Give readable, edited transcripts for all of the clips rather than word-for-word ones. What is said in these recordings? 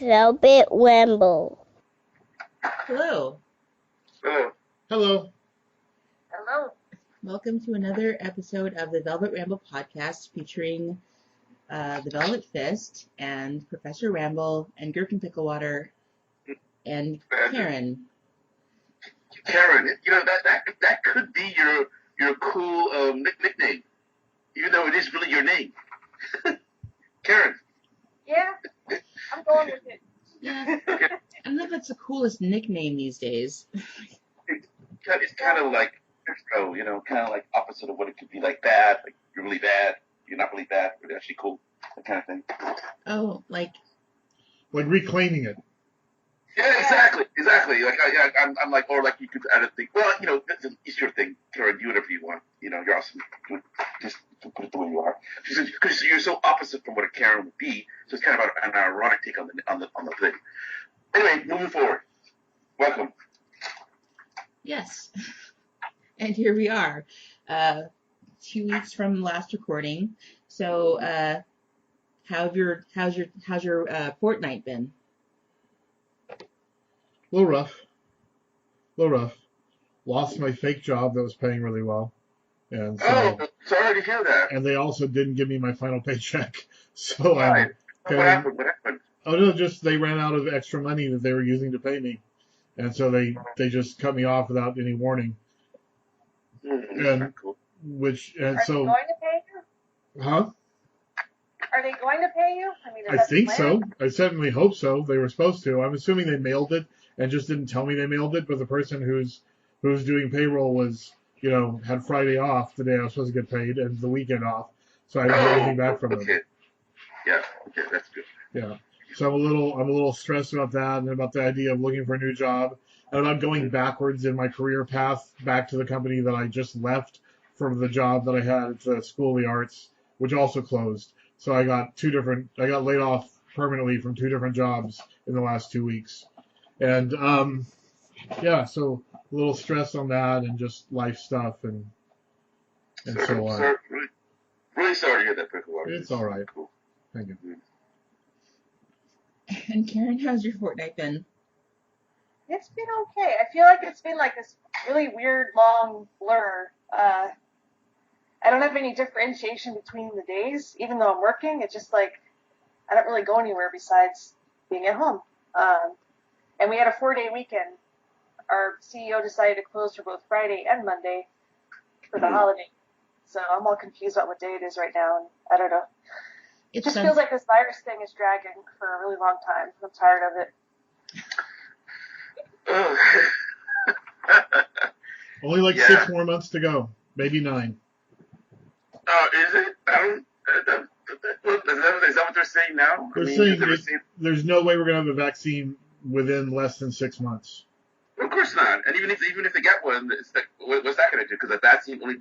Velvet Ramble. Hello. Hello. Hello. Hello. Welcome to another episode of the Velvet Ramble podcast featuring the Velvet Fist and Professor Ramble and Gherkin Picklewater and Karen. Karen, that could be your cool nickname, even though it is really your name. Karen. Yeah, I'm going with it. Yeah. I don't know if it's the coolest nickname these days. It's kind of like, kind of like opposite of what it could be, like bad, like you're really bad, you're not really bad, but actually cool, that kind of thing. Oh, like reclaiming it. Yeah, exactly. Like I'm like, or like you could add a thing. Well, it's your thing, Karen. Do whatever you want. You're awesome. Just put it the way you are. Because you're so opposite from what a Karen would be. So it's kind of an ironic take on the thing. Anyway, moving forward. Welcome. yes. And here we are, 2 weeks from last recording. So, how's your fortnight been? A little rough. Lost my fake job that was paying really well. And so, sorry to hear that. And they also didn't give me my final paycheck. So right. What happened? Oh no, just they ran out of extra money that they were using to pay me. And so they just cut me off without any warning. And cool. Are they going to pay you? Huh? Are they going to pay you? I think so. I certainly hope so. They were supposed to. I'm assuming they mailed it and just didn't tell me they mailed it, but the person who's doing payroll was, had Friday off the day I was supposed to get paid and the weekend off. So I didn't get anything back from them. Yeah, okay, that's good. Yeah. So I'm a little stressed about that and about the idea of looking for a new job and about going backwards in my career path back to the company that I just left from the job that I had at the School of the Arts, which also closed. So I got laid off permanently from 2 different jobs in the last 2 weeks. And, so a little stress on that and just life stuff and so on. Really sorry to hear that, Picklewater. It's all right. Cool. Thank you. And Karen, how's your fortnight been? It's been okay. I feel like it's been like this really weird long blur. I don't have any differentiation between the days, even though I'm working. It's just like I don't really go anywhere besides being at home. And we had a 4-day weekend. Our CEO decided to close for both Friday and Monday for the holiday. So I'm all confused about what day it is right now, and I don't know. It just feels like this virus thing is dragging for a really long time. I'm tired of it. Only like 6 more months to go. Maybe 9. Is it? Is that what they're saying now? They're saying there's no way we're going to have a vaccine within less than 6 months. Of course not. And even if they get one, it's like, what's that going to do? Because a vaccine only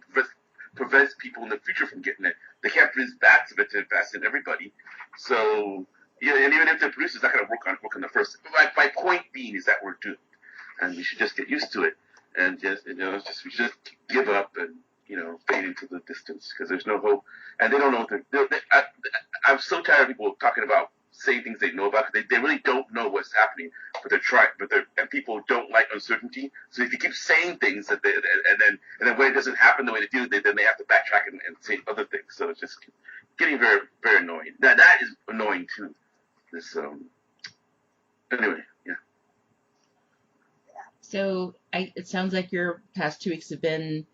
prevents people in the future from getting it. They can't produce bats of it to invest in everybody. So, and even if they produce, it's not going to work on the first. My point being is that we're doomed, and we should just get used to it, and we should just give up and fade into the distance because there's no hope, and they don't know what I'm so tired of people talking about saying things they know about because they really don't know what's happening, but they're trying. And people don't like uncertainty. So if you keep saying things and then when it doesn't happen the way they do, then they have to backtrack and say other things. So it's just getting very, very annoying. That is annoying too. This anyway, yeah. So it sounds like your past 2 weeks have been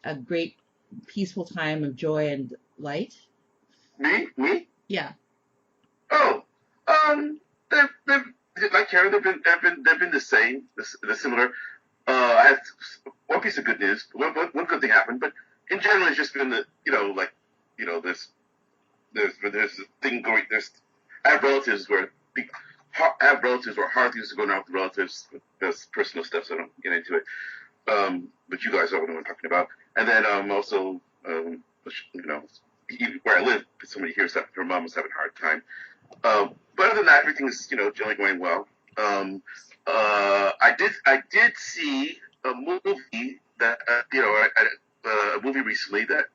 a great, peaceful time of joy and light. Me? Yeah. Oh, they've like Karen. They've been the same, the similar. I have one piece of good news. One good thing happened, but in general, it's just been there's a thing going. I have relatives where hard things are going on with relatives. That's personal stuff, so I don't get into it. But you guys all know what I'm talking about. And then also, where I live, somebody here said her mom was having a hard time. But other than that, everything is generally going well. I did see a movie that a movie recently that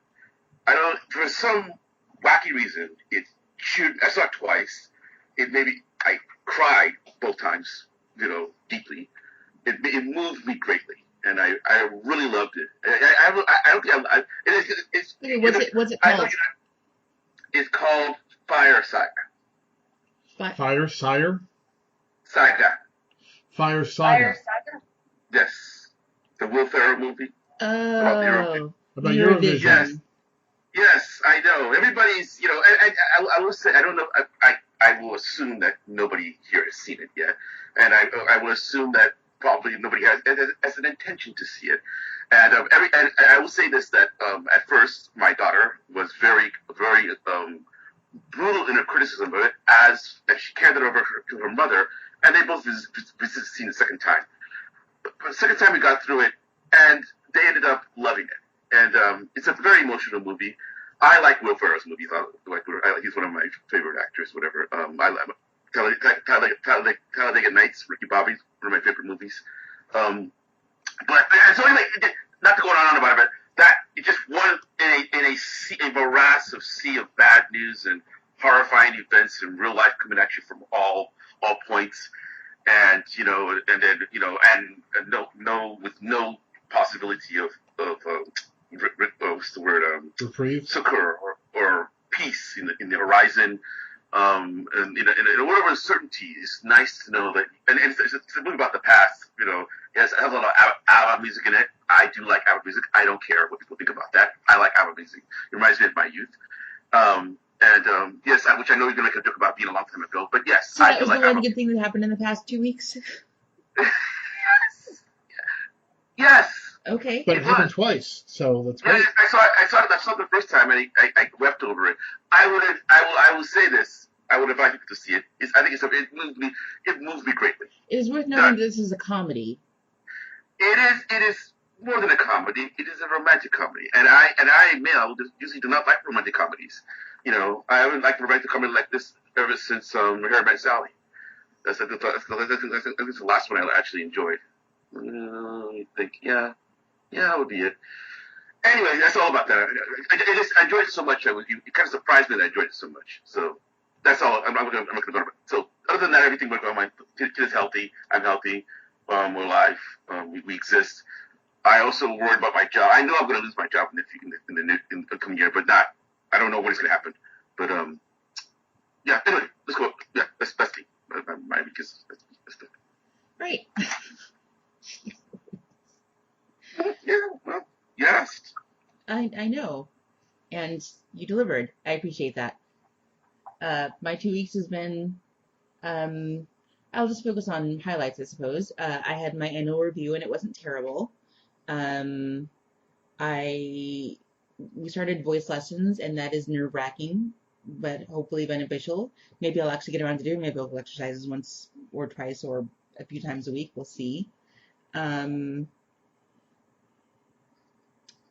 I don't, for some wacky reason, I saw it twice. It maybe I cried both times, deeply. It moved me greatly, and I really loved it. I don't think it's Okay, what's it called? It's called Fire Saga. Fire Sire? Saga. Fire Fire Saga. Saga? Yes. The Will Ferrell movie. Oh, About Eurovision. Yes, I know. Everybody's, I will say, I don't know, I will assume that nobody here has seen it yet. And I will assume that probably nobody has an intention to see it. And and I will say this, that at first, my daughter was very, very brutal in her criticism of it, as she carried it over to her mother, and they both visited seen the second time. But the second time we got through it, and they ended up loving it. And it's a very emotional movie. I like Will Ferrell's movies. He's one of my favorite actors, whatever. I love Talladega Nights, Ricky Bobby's one of my favorite movies. But so anyway, not to go on and on about it, but that it just one in a morass of sea of bad news and horrifying events in real life coming at you from all points, and with no possibility of what's the word, Reprieve? succor or peace in the horizon. And in a world of uncertainty, it's nice to know that, and it's a movie about the past. It has a lot of ABBA music in it. I do like ABBA music. I don't care what people think about that. I like ABBA music. It reminds me of my youth. Yes, which I know you're going to make a joke about being a long time ago, but yes. So that was the one good thing that happened in the past 2 weeks? Yes. Okay. But it happened twice, so that's great. Yeah, I saw it the first time, and I wept over it. I will say this. I would invite people to see it. I think it moves me greatly. It is worth noting that this is a comedy. It is more than a comedy. It is a romantic comedy, and I usually do not like romantic comedies. I haven't liked a romantic comedy like this ever since Harry Met Sally. That's the last one I actually enjoyed. I think, yeah, that would be it. Anyway, that's all about that. I enjoyed it so much. It kind of surprised me that I enjoyed it so much. So that's all. I'm not going to go over it. So other than that, everything went well. My kid is healthy. I'm healthy. We're alive. We exist. I also worried about my job. I know I'm going to lose my job in the coming year, but not. I don't know when it's going to happen. But yeah. Anyway, let's go. Yeah, that's thing. My week is that's the. Right. Yeah. Well, yes. I know. And you delivered. I appreciate that. My 2 weeks has been, I'll just focus on highlights, I suppose. I had my annual review and it wasn't terrible. We started voice lessons and that is nerve-wracking, but hopefully beneficial. Maybe I'll actually get around to doing my vocal exercises once or twice or a few times a week. We'll see.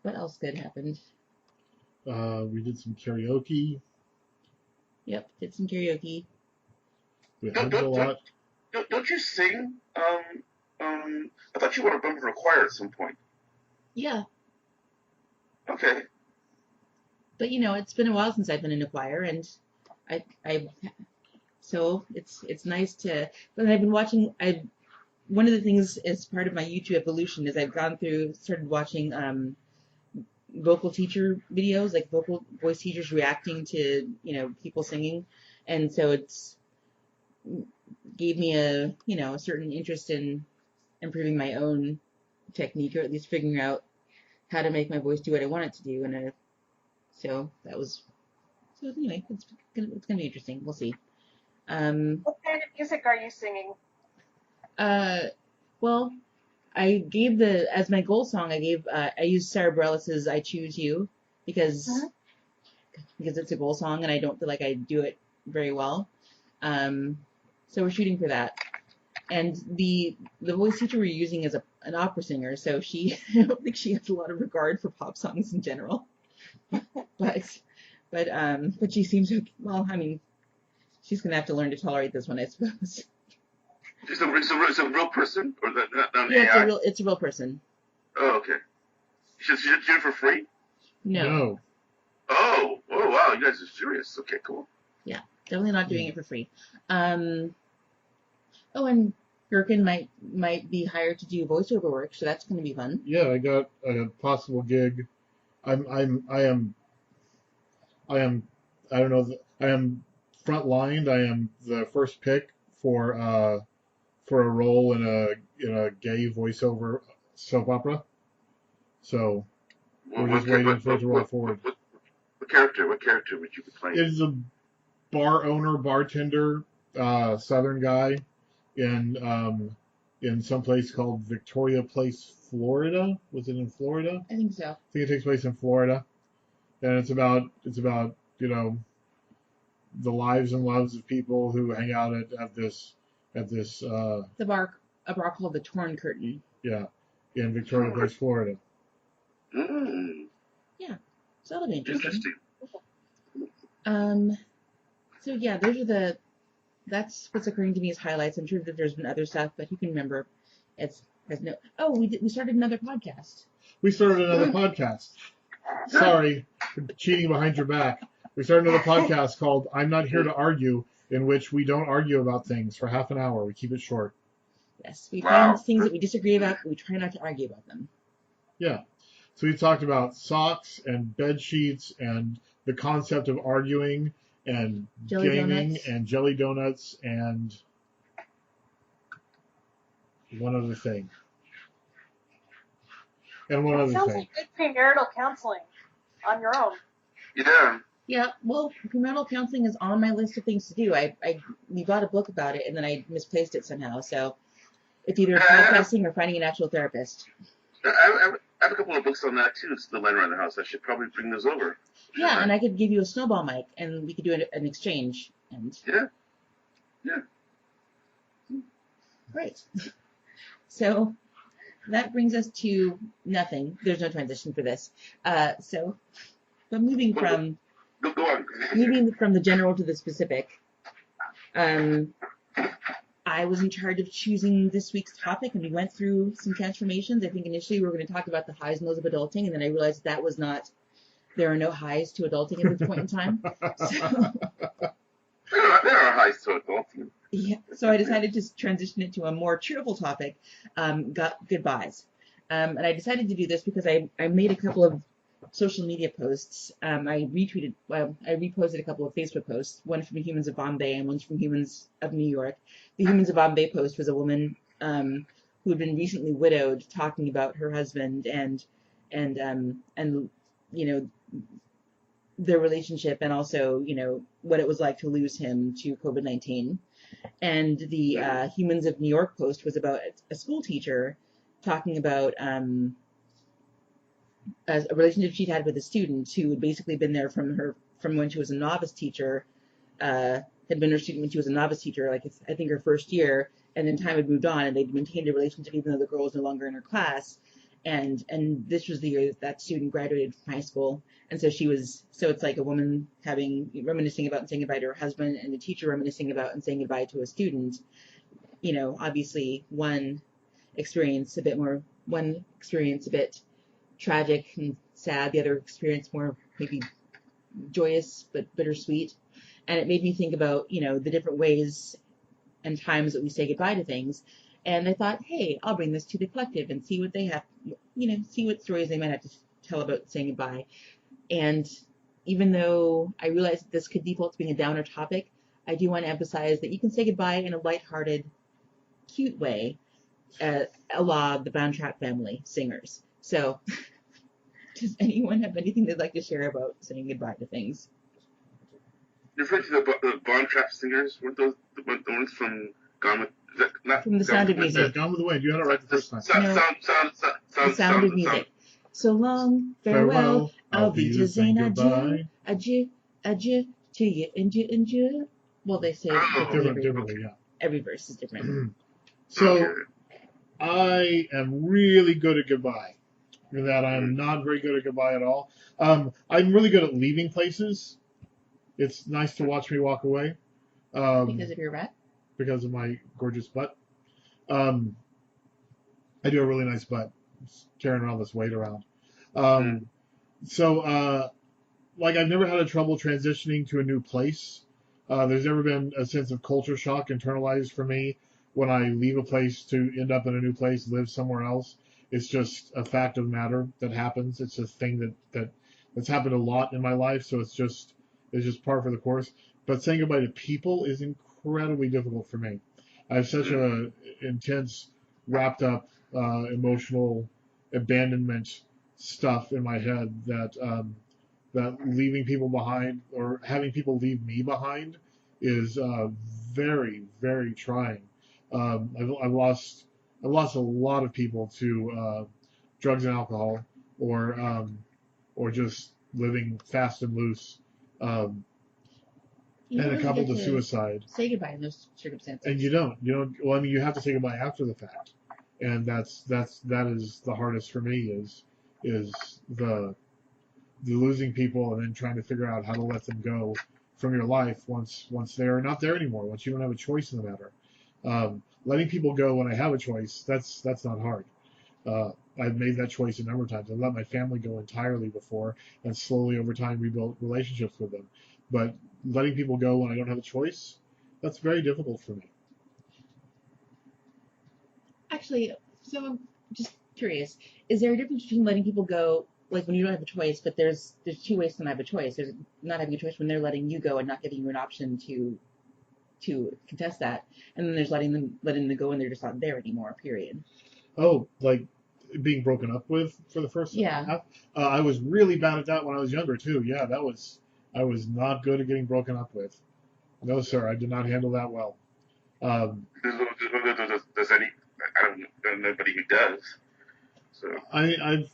What else good happened? We did some karaoke. Yep, did some karaoke. We hugged a lot. Don't you sing? I thought you were a member of a choir at some point. Yeah. Okay. But it's been a while since I've been in a choir, and so it's nice to. But I've been watching. One of the things as part of my YouTube evolution is I've started watching vocal teacher videos, like voice teachers reacting to people singing, and so it's gave me a certain interest in improving my own technique, or at least figuring out how to make my voice do what I want it to do. And so anyway, it's gonna be interesting. We'll see. What kind of music are you singing? Well, I gave as my goal song, I used Sarah Bareilles' "I Choose You" because it's a goal song and I don't feel like I do it very well. So we're shooting for that. And the voice teacher we're using is an opera singer, so I don't think she has a lot of regard for pop songs in general. but she seems okay. Well, I mean, she's gonna have to learn to tolerate this one, I suppose. It's a real person, or not Yeah, AI? it's a real person. Oh, okay. She did it for free? No. Oh, wow, you guys are serious. Okay, cool. Yeah, definitely not doing it for free. Oh, and Gherkin might be hired to do voiceover work, so that's going to be fun. Yeah, I got a possible gig. I am I don't know. I am front-lined. I am the first pick for a role in a gay voiceover soap opera. So we're just waiting for it to roll forward. What character would you be playing? It is a bar owner, bartender, Southern guy in some place called Victoria Place, Florida. Was it in Florida? I think so. I think it takes place in Florida, and it's about the lives and loves of people who hang out at this a bar called the Torn Curtain. Yeah, in Victoria Place, Florida. Yeah, so that'll be Interesting. So yeah, that's what's occurring to me as highlights. I'm sure that there's been other stuff, but you can remember we started another podcast. We started another podcast. Sorry for cheating behind your back. We started another podcast called I'm Not Here to Argue, in which we don't argue about things for half an hour. We keep it short. Yes, we find things that we disagree about, but we try not to argue about them. Yeah. So we talked about socks and bed sheets and the concept of arguing and gaming and jelly donuts and one other thing. And one other sounds thing. like good premarital counseling on your own. Yeah. Yeah, well, premarital counseling is on my list of things to do. We bought a book about it, and then I misplaced it somehow. So it's either podcasting or finding an actual therapist. I have a couple of books on that, too. It's still lying around the house. I should probably bring those over. Yeah, and I could give you a snowball mic, and we could do an exchange. And Yeah. Great. So that brings us to nothing. There's no transition for this. But moving from the general to the specific, I was in charge of choosing this week's topic, and we went through some transformations. I think initially we were going to talk about the highs and lows of adulting, and then I realized that was not. There are no highs to adulting at this point in time. So, there are highs to adulting. Yeah, so I decided to transition it to a more cheerful topic, goodbyes. And I decided to do this because I made a couple of social media posts. I reposted a couple of Facebook posts, one from Humans of Bombay and one from Humans of New York. The Humans of Bombay post was a woman who had been recently widowed, talking about her husband and their relationship, and also what it was like to lose him to COVID-19. And the Humans of New York post was about a school teacher talking about a relationship she'd had with a student who had basically been there from when she was a novice teacher, had been her student when she was a novice teacher, like I think her first year, and then time had moved on, and they'd maintained a relationship even though the girl was no longer in her class. And this was the year that student graduated from high school, and so it's like a woman reminiscing about and saying goodbye to her husband, and the teacher reminiscing about and saying goodbye to a student. Obviously one experience a bit tragic and sad, the other experience more maybe joyous but bittersweet. And it made me think about the different ways and times that we say goodbye to things. And I thought, hey, I'll bring this to the collective and see what they have, see what stories they might have to tell about saying goodbye. And even though I realize that this could default to being a downer topic, I do want to emphasize that you can say goodbye in a lighthearted, cute way, a la the Brown Trap Family singers. So, does anyone have anything they'd like to share about saying goodbye to things? You're referring to the Brown Trap singers? Weren't those the ones from Gone with... From The Sound of Music. Gone with the Wind. You had it right the first time. The Sound of Music. So long, farewell, I'll be just saying adieu, adieu, adieu to you, adieu. Well, they say differently, yeah. Every verse is different. So, I am really good at goodbye. In that I am not very good at goodbye at all. I'm really good at leaving places. It's nice to watch me walk away. Because of your butt? Because of my gorgeous butt. I do a really nice butt. It's carrying all this weight around. So, I've never had a trouble transitioning to a new place. There's never been a sense of culture shock internalized for me when I leave a place to end up in a new place, live somewhere else, it's just a fact of the matter that happens. It's a thing that's happened a lot in my life, so it's just par for the course. But saying goodbye to people is incredibly difficult for me. I have such a intense, wrapped up, emotional abandonment stuff in my head that leaving people behind or having people leave me behind is very, very trying. I've lost a lot of people to drugs and alcohol, or just living fast and loose, um, You don't and a really couple get to to suicide. say goodbye in those circumstances. And you don't. Well, I mean, you have to say goodbye after the fact, and that is the hardest for me is the losing people and then trying to figure out how to let them go from your life once they're not there anymore, once you don't have a choice in the matter. Letting people go when I have a choice, that's not hard. Uh, I've made that choice a number of times. I've let my family go entirely before and slowly over time rebuilt relationships with them. But letting people go when I don't have a choice, that's very difficult for me. Actually, so I'm just curious, is there a difference between letting people go, like when you don't have a choice, but there's two ways to not have a choice. There's not having a choice when they're letting you go and not giving you an option to contest that, and then there's letting them go and they're just not there anymore, period. Oh, like being broken up with for the first Yeah. half. I was really bad at that when I was younger too. Yeah, I was not good at getting broken up with. No, sir, I did not handle that well. Um, Does any? I don't know anybody who does. So I've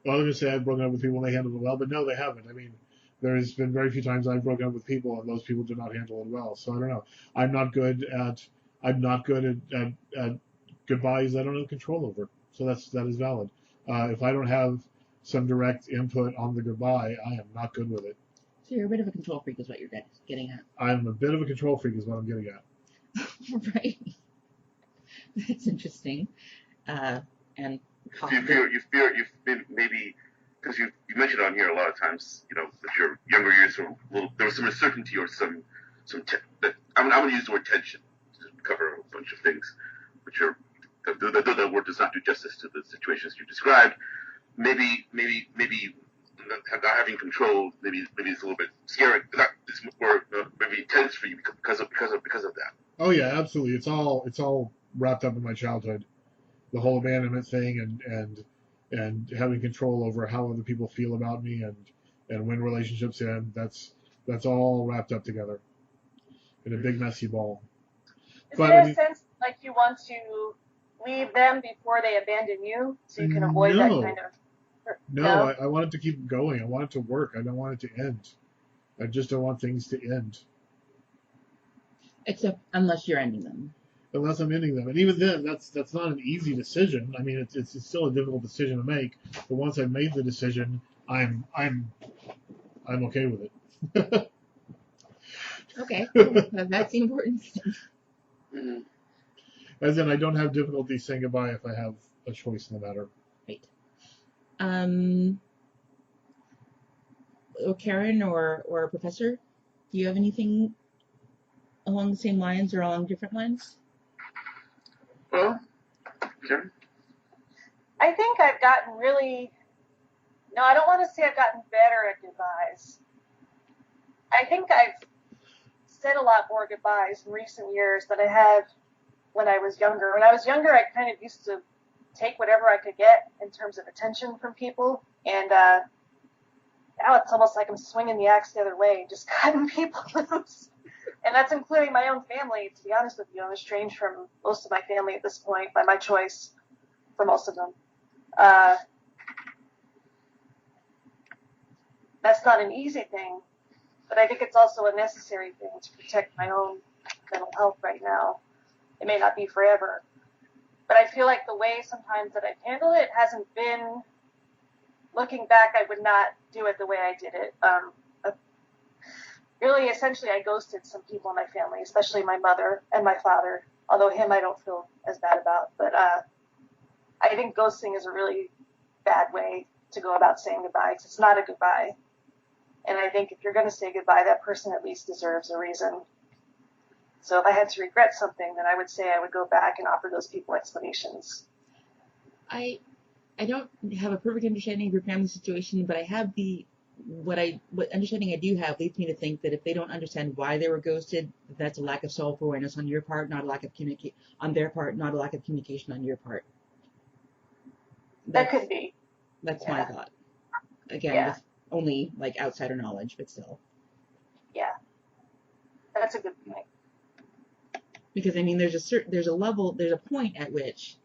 well, I was gonna say I've broken up with people and they handled it well, but no, they haven't. I mean, there's been very few times I've broken up with people and those people did not handle it well. So I don't know. I'm not good at I'm not good at goodbyes I don't have control over. So that is valid. If I don't have some direct input on the goodbye, I am not good with it. So you're a bit of a control freak, is what you're getting at. I'm a bit of a control freak, is what I'm getting at. Right. That's interesting. And you you've been maybe because you mentioned on here a lot of times, that your younger years were a little, there was some uncertainty or that I'm going to use the word tension to cover a bunch of things, which are the word does not do justice to the situations you described. Maybe not having control. Maybe it's a little bit scary. It's more maybe intense for you because of that. Oh yeah, absolutely. It's all wrapped up in my childhood. The whole abandonment thing and having control over how other people feel about me and when relationships end. That's all wrapped up together in a big messy ball. Is But there I a mean, sense like you want to leave them before they abandon you, so you can avoid that kind of? no, I want it to keep going. I want it to work. I don't want it to end. I just don't want things to end. except unless you're ending them. Unless I'm ending them, and even then, that's not an easy decision. I mean, it's still a difficult decision to make. But once I've made the decision, I'm okay with it. Okay, well, that's the important thing. Mm-hmm. As in, I don't have difficulty saying goodbye if I have a choice in the matter. Right. Karen or Professor, do you have anything along the same lines or along different lines? Well, Karen? I think I've gotten really. No, I don't want to say I've gotten better at goodbyes. I think I've said a lot more goodbyes in recent years than I have when I was younger. When I was younger, I kind of used to take whatever I could get in terms of attention from people, and now it's almost like I'm swinging the axe the other way, just cutting people loose. And that's including my own family, to be honest with you. I'm estranged from most of my family at this point by my choice for most of them. That's not an easy thing, but I think it's also a necessary thing to protect my own mental health right now. It may not be forever, but I feel like the way sometimes that I've handled it hasn't been, looking back, I would not do it the way I did it. Really, essentially, I ghosted some people in my family, especially my mother and my father, although him I don't feel as bad about. But I think ghosting is a really bad way to go about saying goodbye, because it's not a goodbye. And I think if you're going to say goodbye, that person at least deserves a reason. So if I had to regret something, then I would say I would go back and offer those people explanations. I don't have a perfect understanding of your family situation, but I have what understanding I do have leads me to think that if they don't understand why they were ghosted, that's a lack of self-awareness on your part, not a lack of on their part, not a lack of communication on your part. That could be. That's my thought. Again, Yeah. with only like outsider knowledge, but still. Yeah. That's a good point. Because I mean, there's a point at which,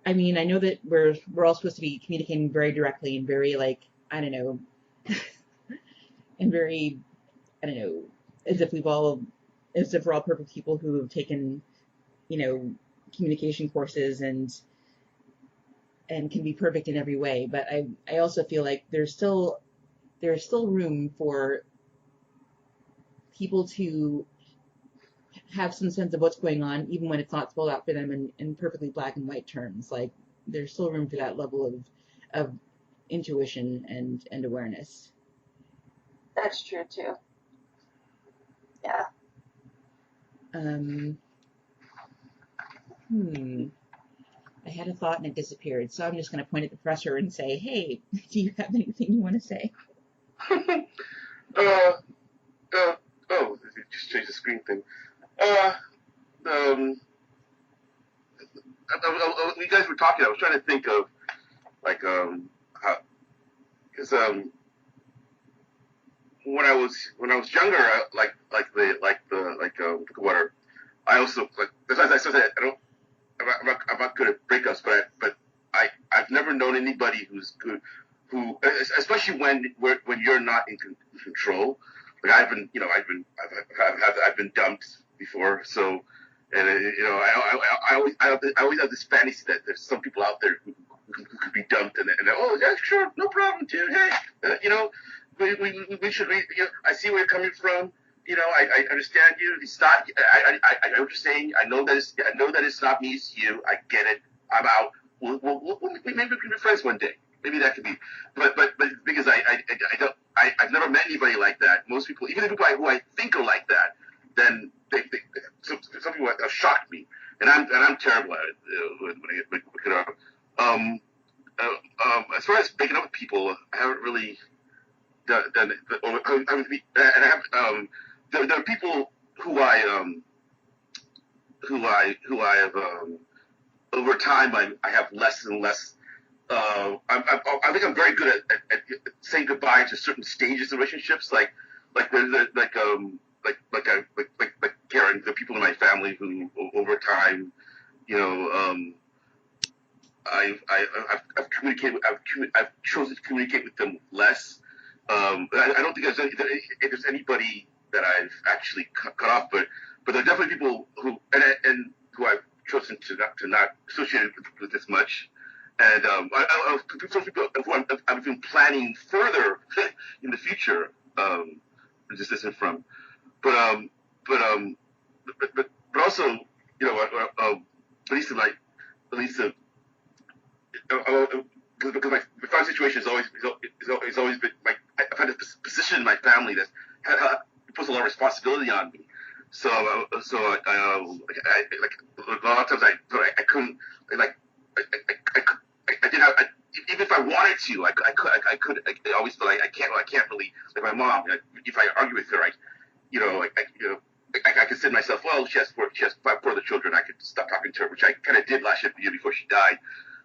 I mean, I know that we're all supposed to be communicating very directly and very like, I don't know, and very, I don't know, as if we're all perfect people who have taken, communication courses and can be perfect in every way. But I also feel like there's still room for people to have some sense of what's going on, even when it's not spelled out for them in perfectly black and white terms. Like, there's still room for that level of intuition and awareness. That's true too. Yeah. I had a thought and it disappeared, so I'm just going to point at the professor and say, hey, do you have anything you want to say? Just change the screen thing. You guys were talking. I was trying to think of like how, because when I was younger, water. I also as I said, I'm not good at breakups, but I've never known anybody who's good, especially when you're not in control. Like I've been dumped before, so. And I always have this fantasy that there's some people out there who could be dumped, and oh yeah, sure, no problem, dude. Hey, we should. I see where you're coming from. I understand you. It's not. I know what you're saying. I know that it's not me. It's you. I get it. I'm out. Maybe we can be friends one day. Maybe that could be. But because I've never met anybody like that. Most people, even the people who I think are like that, then some people have shocked me, and I'm terrible at it when I get up. As far as breaking up with people, I haven't really done it. There are people who I have over time I have less and less. I think I'm very good at saying goodbye to certain stages of relationships, like Karen, the people in my family who over time, I've communicated. I've chosen to communicate with them less. I don't think there's anybody that I've actually cut off, but there are definitely people who and who I've chosen to not associate with as much. And some people who I've been planning further in the future, just distant from. But also, because my family situation is always been like I've had a position in my family that puts a lot of responsibility on me. So a lot of times I couldn't I didn't have even if I wanted to I always feel like I can't really, like my mom, if I argue with her I consider myself, well, she has four other children. I could stop talking to her, which I kind of did last year before she died.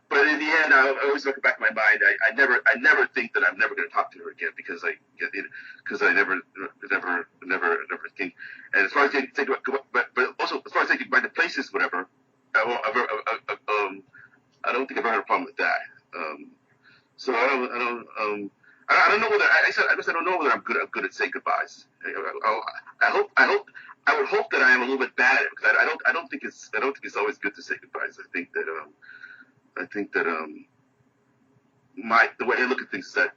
But in the end, I always look back in my mind. I never think that I'm never going to talk to her again because I never think. And as far as think about, but also as far as thinking about the places, whatever, I don't think I've ever had a problem with that. So I don't know whether I don't know whether I'm good at saying goodbyes. I would hope that I am a little bit bad at it because I don't think it's always good to say goodbyes. I think that the way I look at things is that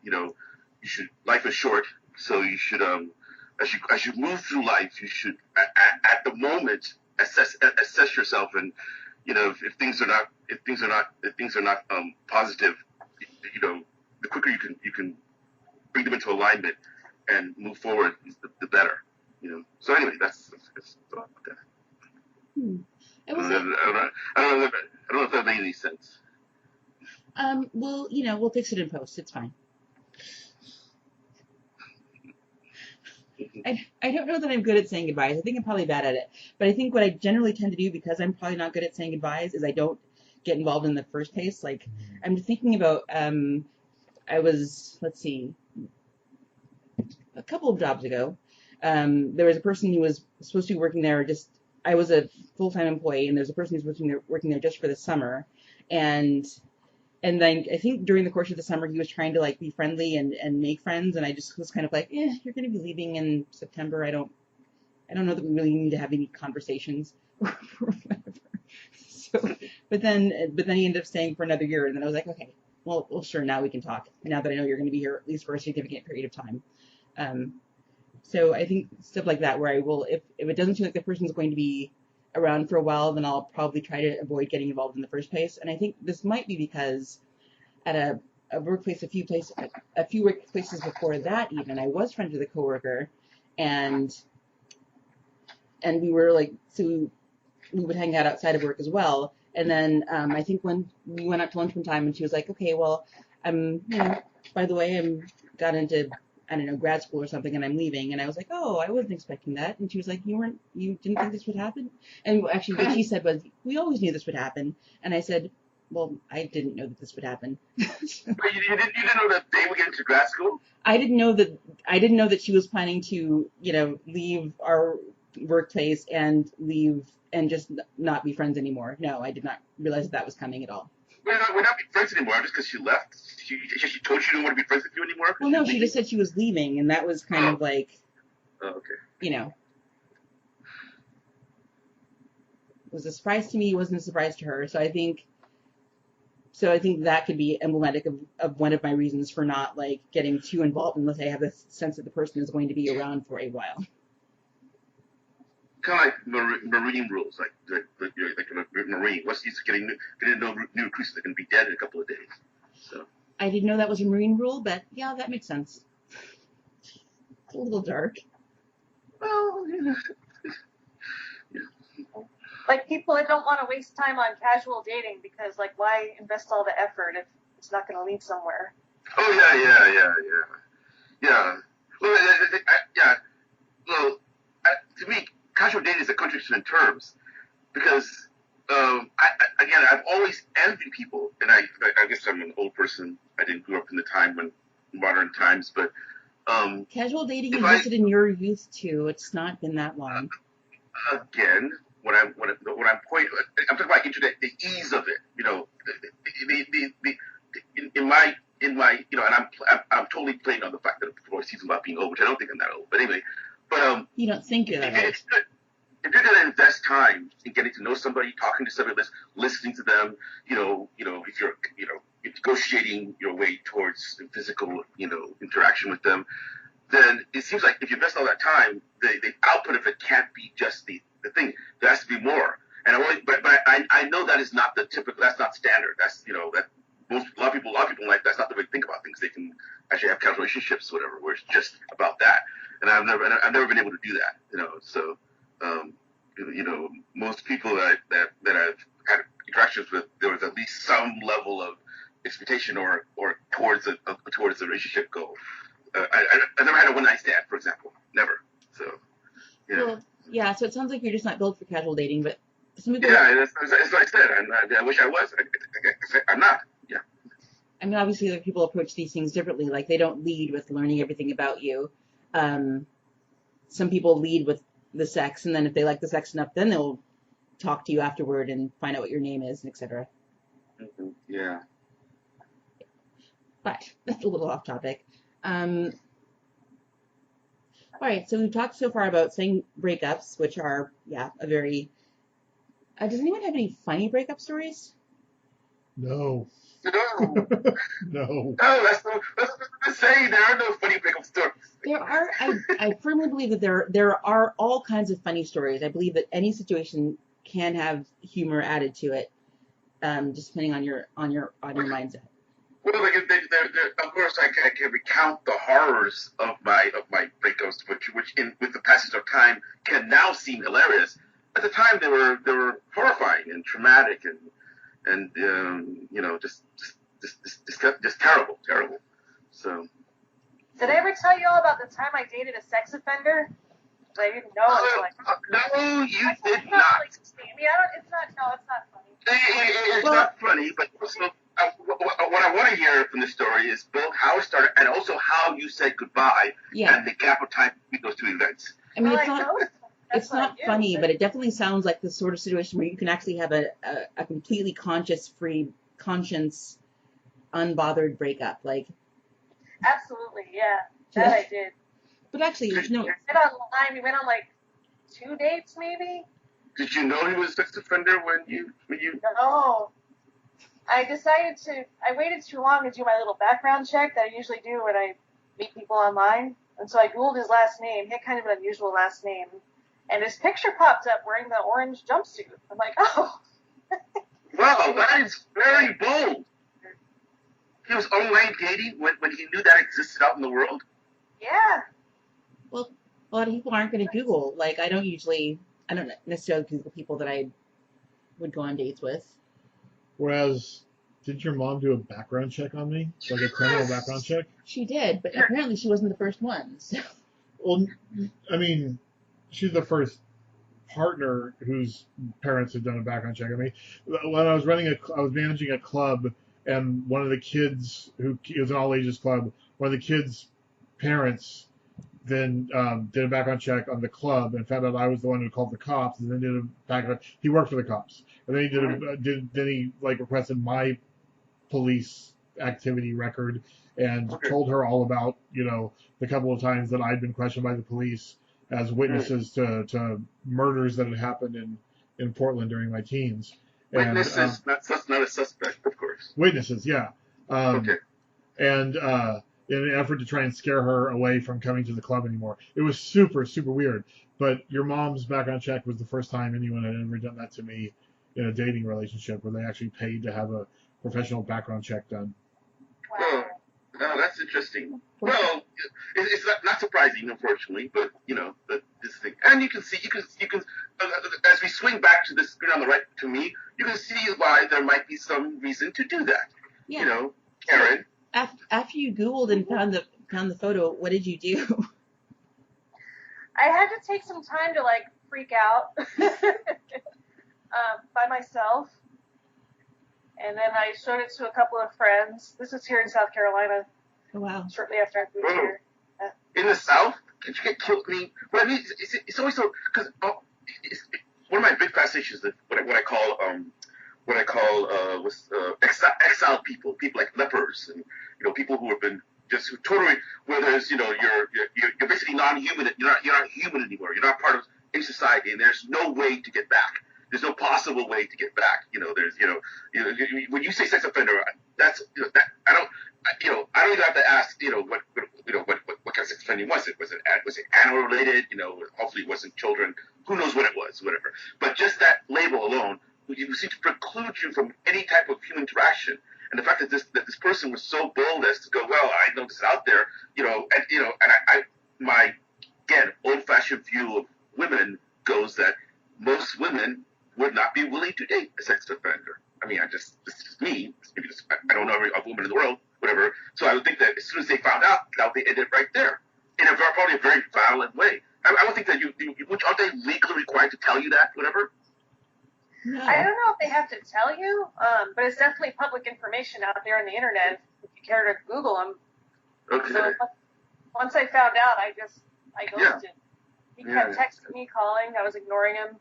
life is short, so you should as you move through life, you should at the moment assess yourself, and if things are not positive, the quicker you can bring them into alignment and move forward, the better. So anyway, that's about that. I will say, I don't know if that made any sense. well, we'll fix it in post. It's fine. I don't know that I'm good at saying goodbyes. I think I'm probably bad at it. But I think what I generally tend to do, because I'm probably not good at saying goodbyes, is I don't get involved in the first place. Like, I'm thinking about, let's see, a couple of jobs ago, there was a person who was supposed to be working there I was a full-time employee, and there's a person who's working there just for the summer. And then I think during the course of the summer, he was trying to like be friendly and make friends. And I just was kind of like, you're going to be leaving in September. I don't know that we really need to have any conversations or whatever. So, but then he ended up staying for another year. And then I was like, okay, well, sure. Now we can talk. Now that I know you're going to be here at least for a significant period of time. So I think stuff like that, where I will, if it doesn't seem like the person's going to be around for a while, then I'll probably try to avoid getting involved in the first place. And I think this might be because at a workplace, a few workplaces before that, even I was friends with a coworker, and we were like, so we would hang out outside of work as well. And then I think when we went out to lunch one time, and she was like, okay, well, by the way, I'm got into, I don't know, grad school or something, and I'm leaving. And I was like, oh, I wasn't expecting that. And she was like, you didn't think this would happen? And actually what she said was, we always knew this would happen. And I said, well, I didn't know that this would happen. But you didn't know that they would get into grad school? I didn't know that she was planning to, leave our workplace and leave and just not be friends anymore. No, I did not realize that was coming at all. We're not be friends anymore just because she left. She told you she didn't want to be friends with you anymore? Well, no, she just said she was leaving, and that was kind of like, okay. It was a surprise to me. It wasn't a surprise to her. So I think that could be emblematic of one of my reasons for not like getting too involved unless I have the sense that the person is going to be around for a while. Kind of like marine rules, like a marine. What's the use of getting new recruits that can be dead in a couple of days? So I didn't know that was a marine rule, but yeah, that makes sense. It's a little dark. Well, Like people that don't want to waste time on casual dating because, like, why invest all the effort if it's not going to lead somewhere? Oh yeah. Well, to me, casual dating is a contradiction in terms because I've always envied people, and I guess I'm an old person. I didn't grow up in the time when modern times, but casual dating existed in your youth too. It's not been that long. Again, I'm talking about internet, the ease of it. In my and I'm totally playing on the fact that people are season about being old, which I don't think I'm that old, but anyway. But you don't think you're that old. If you're going to invest time in getting to know somebody, talking to somebody, listening to them, if you're, negotiating your way towards physical, interaction with them, then it seems like if you invest all that time, the output of it can't be just the thing. There has to be more. And I know that is not the typical. That's not standard. That's that a lot of people like. That's not the way to think about things. They can actually have casual relationships, whatever, where it's just about that. And I've never been able to do that. So. Most people that I've had interactions with, there was at least some level of expectation or towards the relationship goal. I never had a one-night stand, for example. Never. So, yeah. Well, yeah. So it sounds like you're just not built for casual dating, but some people. Yeah, that's what I said. I wish I was. I'm not. Yeah. I mean, obviously, other people approach these things differently. Like they don't lead with learning everything about you. Some people lead with the sex, and then if they like the sex enough, then they'll talk to you afterward and find out what your name is, etc. Mm-hmm. Yeah. But that's a little off topic. All right, so we've talked so far about saying breakups, which are, a very... does anyone have any funny breakup stories? No. No. No. No, that's the saying. There are no funny breakup stories. There are. I firmly believe that there are all kinds of funny stories. I believe that any situation can have humor added to it, just depending on your mindset. Well, like, of course, I can recount the horrors of my breakups, which with the passage of time can now seem hilarious. At the time, they were horrifying and traumatic and just terrible. So. Did I ever tell you all about the time I dated a sex offender? I didn't know until no, you did not. not. Like, I mean, it's not. No, it's not funny. It's not funny, but also what I want to hear from the story is both how it started and also how you said goodbye and the gap of time between those two events. I mean, it's not funny, but it definitely sounds like the sort of situation where you can actually have a completely conscience-free, unbothered breakup. Like, absolutely, yeah, that I did. But actually, no. We went online. We went on like 2 dates, maybe. Did you know he was a sex offender when you? No. I waited too long to do my little background check that I usually do when I meet people online. And so I Googled his last name. He had kind of an unusual last name. And his picture popped up wearing the orange jumpsuit. I'm like, oh. Wow, that is very bold. He was online dating when he knew that existed out in the world? Yeah. Well, a lot of people aren't going to Google. Like, I don't necessarily Google people that I would go on dates with. Whereas, did your mom do a background check on me? Like a criminal background check? She did, but apparently she wasn't the first one. So. Well, I mean, she's the first partner whose parents had done a background check on me. When I was managing a club, and one of the kids, it was an all-ages club, one of the kids' parents then did a background check on the club and found out I was the one who called the cops, and then did a background. He worked for the cops, and then he requested my police activity record and told her all about the couple of times that I'd been questioned by the police as witnesses to murders that had happened in Portland during my teens. Witnesses, not a suspect, of course. Witnesses, yeah. And in an effort to try and scare her away from coming to the club anymore. It was super, super weird. But your mom's background check was the first time anyone had ever done that to me in a dating relationship, where they actually paid to have a professional background check done. Wow. Oh, that's interesting. Well, it's not surprising, unfortunately, but this thing, and you can as we swing back to the screen on the right to me, you can see why there might be some reason to do that. Yeah. Karen. After you Googled and found the photo, what did you do? I had to take some time to freak out by myself. And then I showed it to a couple of friends. This was here in South Carolina. Oh, wow. Shortly after I moved here. In the South? Did you get killed? I mean, it's always so, because one of my big fascinations is what I call exiled people like lepers, and people who have been just totally, where there's you're basically non-human. You're not human anymore. You're not part of any society, and there's no way to get back. There's no possible way to get back. There's when you say sex offender, that's I don't even have to ask what kind of sex offending was it? Was it animal related? Hopefully it wasn't children. Who knows what it was? Whatever. But just that label alone would seem to preclude you from any type of human interaction. And the fact that this person was so bold as to go, well, I know this is out there, and my again old-fashioned view of women goes that most women would not be willing to date a sex offender. I mean, this is me. I don't know every woman in the world, whatever. So I would think that as soon as they found out, that they ended right there in probably a very violent way. I don't think that aren't they legally required to tell you that, whatever? No. I don't know if they have to tell you, but it's definitely public information out there on the internet if you care to Google them. Okay. So once I found out, I ghosted. He kept texting me, calling. I was ignoring him.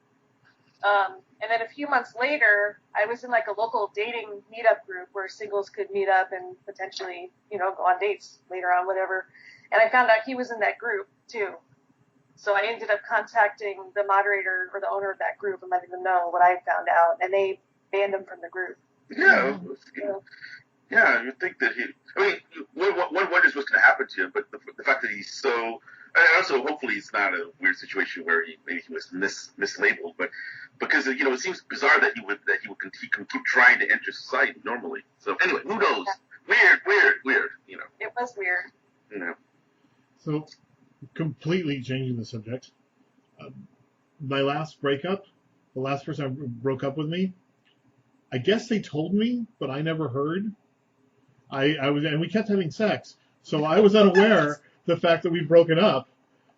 And then a few months later, I was in a local dating meetup group where singles could meet up and potentially, go on dates later on, whatever. And I found out he was in that group too. So I ended up contacting the moderator or the owner of that group and letting them know what I found out, and they banned him from the group. Yeah. Yeah, you'd think that one wonders what's going to happen to him, but the fact that he's so, and also hopefully it's not a weird situation where maybe he was mislabeled, but because it seems bizarre that he can keep trying to enter society normally. So anyway, who knows? weird. It was weird. So, completely changing the subject. My last breakup, the last person who broke up with me, I guess they told me, but I never heard. And we kept having sex, so I was unaware the fact that we'd broken up.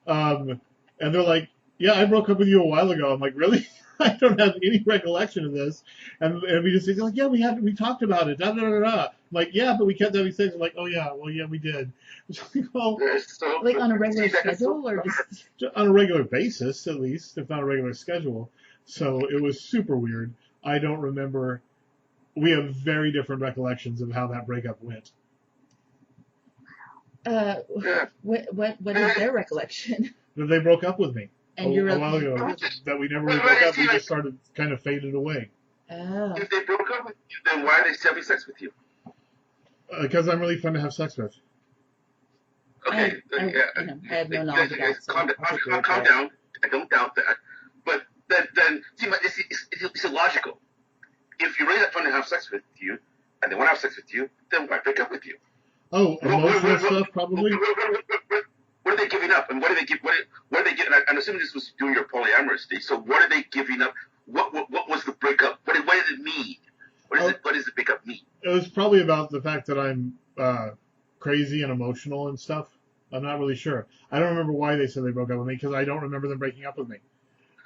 And they're like, "Yeah, I broke up with you a while ago." I'm like, "Really?" I don't have any recollection of this. And we just like, "Yeah, we talked about it." Da, da, da, da. I'm like, "Yeah, but we kept having sex." I'm like, "Oh yeah, well yeah, we did." Well, Like on a regular schedule or just on a regular basis, at least, if not a regular schedule. So it was super weird. I don't remember. We have very different recollections of how that breakup went. What is their recollection? That they broke up with me And a while ago. That we never really broke up. We just started kind of faded away. Oh. If they broke up with you, then why are they still having sex with you? Because I'm really fun to have sex with. Okay, I have no knowledge of that. So calm down. I don't doubt that. But then see, it's illogical. If you're really that fun to have sex with you, and they want to have sex with you, then why break up with you? Oh, emotional stuff, probably. What are they giving up? And what are they give? What are they getting? I'm assuming this was during your polyamorous days. So what are they giving up? What was the breakup? What did it mean? What does the breakup mean? It was probably about the fact that I'm crazy and emotional and stuff. I'm not really sure. I don't remember why they said they broke up with me because I don't remember them breaking up with me.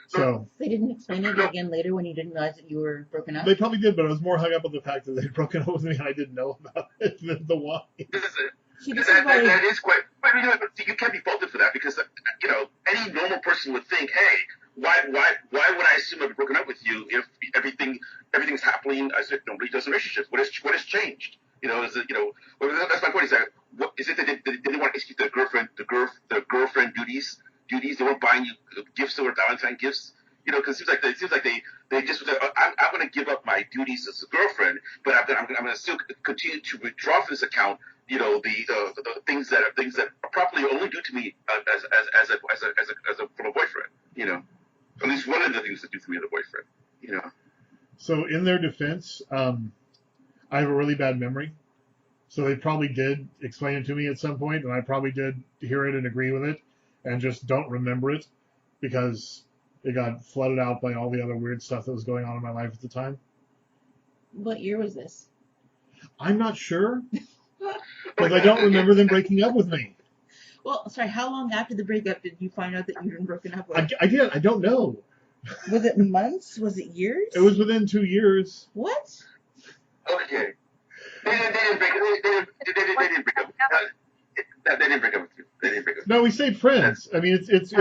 So they didn't explain it again later when you didn't realize that you were broken up? They probably did, but I was more hung up on the fact that they'd broken up with me and I didn't know about it than the why. That is quite. But you can't be faulted for that because any normal person would think, hey, why would I assume I've broken up with you if everything's happening as if nobody does in relationships? What has changed? Is it that's my point. Is that is it that they didn't want to execute the girlfriend duties? They weren't buying you gifts or Valentine gifts. Because it seems like they just I'm going to give up my duties as a girlfriend, but I'm going to still continue to withdraw from this account. The things that are properly only due to me from a boyfriend. At least one of the things that do for me as a boyfriend. So in their defense, I have a really bad memory. So they probably did explain it to me at some point, and I probably did hear it and agree with it, and just don't remember it because it got flooded out by all the other weird stuff that was going on in my life at the time. What year was this? I'm not sure because I don't remember them breaking up with me. Well, sorry, how long after the breakup did you find out that you'd been broken up with? I did. I don't know. Was it months? Was it years? It was within 2 years. What? Okay. They didn't break up. They didn't break up with you. They didn't break up. No, we stayed friends. I mean, it's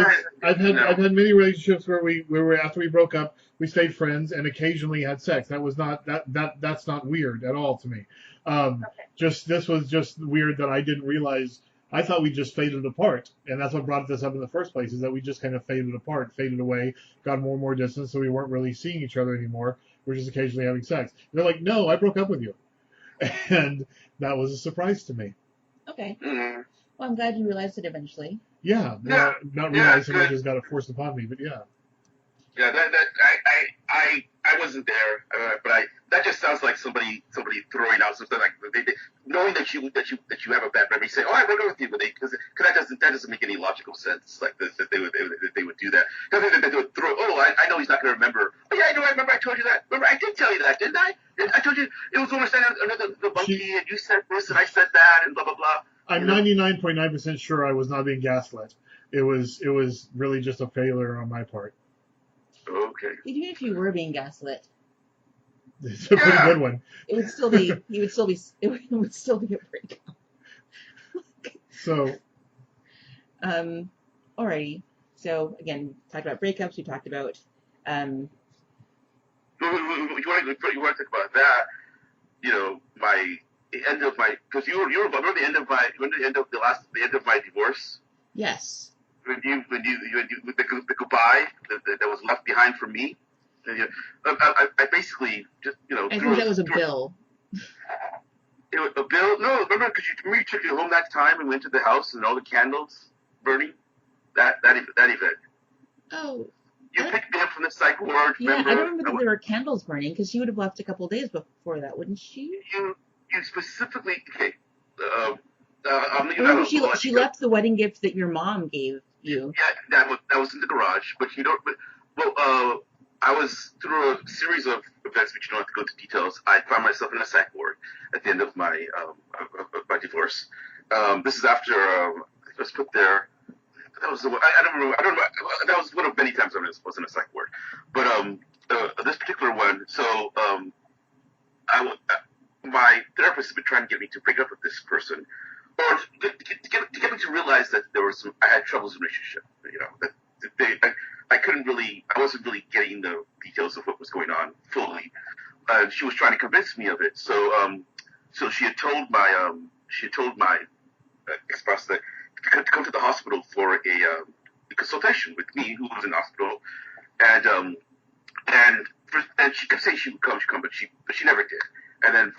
I've had many relationships where we after we broke up, we stayed friends and occasionally had sex. That was not that's not weird at all to me. Just this was just weird that I didn't realize. I thought we just faded apart, and that's what brought this up in the first place. Is that we just kind of faded apart, faded away, got more and more distance, so we weren't really seeing each other anymore. We were just occasionally having sex. And they're like, "No, I broke up with you," and that was a surprise to me. Okay. Well, I'm glad you realized it eventually. Yeah, not realize so much as got it forced upon me, but yeah. Yeah, I wasn't there, but that just sounds like somebody throwing out something like they knowing that you have a bad memory, say, "Oh, I broke up with you," but because that doesn't make any logical sense. Like that they would do that. They would throw. Oh, I know he's not going to remember. Oh yeah, I know. I remember. I told you that. Remember, I did tell you that, didn't I? I told you it was when we standing under the monkey, and you said this, and I said that, and blah blah blah. I'm 99.9% sure I was not being gaslit. It was really just a failure on my part. Okay. Even if you were being gaslit, it's a pretty good one. It would still be. It would still be a breakup. So. Alrighty. So again, we talked about breakups. We talked about. You want to talk about that? The end of my, because you remember the end of my divorce. Yes. When you the goodbye that was left behind for me, I basically just I think that was a bill. It was a bill? No, remember because you took you home that time and went to the house and all the candles burning. That event. Oh. You picked me up from the psych ward. Yeah, I don't remember that there were candles burning because she would have left a couple of days before that, wouldn't she? You you specifically, okay, remember she left the wedding gift that your mom gave you. Yeah, that was in the garage, but I was through a series of events, which you don't have to go into details. I found myself in a psych ward at the end of my divorce. This is after I was put there. That was the one. I don't remember. That was one of many times I was in a psych ward, but this particular one. So my therapist has been trying to get me to break up with this person, or to get me to realize that I had troubles in the relationship. You know, that I wasn't really getting the details of what was going on fully. She was trying to convince me of it. So she had told my ex-spouse that to come to the hospital for a consultation with me, who was in the hospital, and she kept saying she would come, but she never did. And then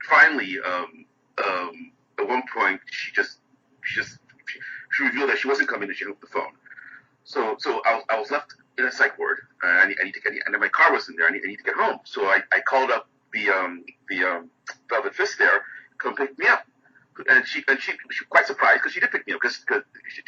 finally, at one point, she revealed that she wasn't coming, and she hung up the phone. So I was left in a psych ward. And then my car wasn't there. I need to get home. So I called up the Velvet Fist there, come pick me up. And she was quite surprised because she did pick me up because she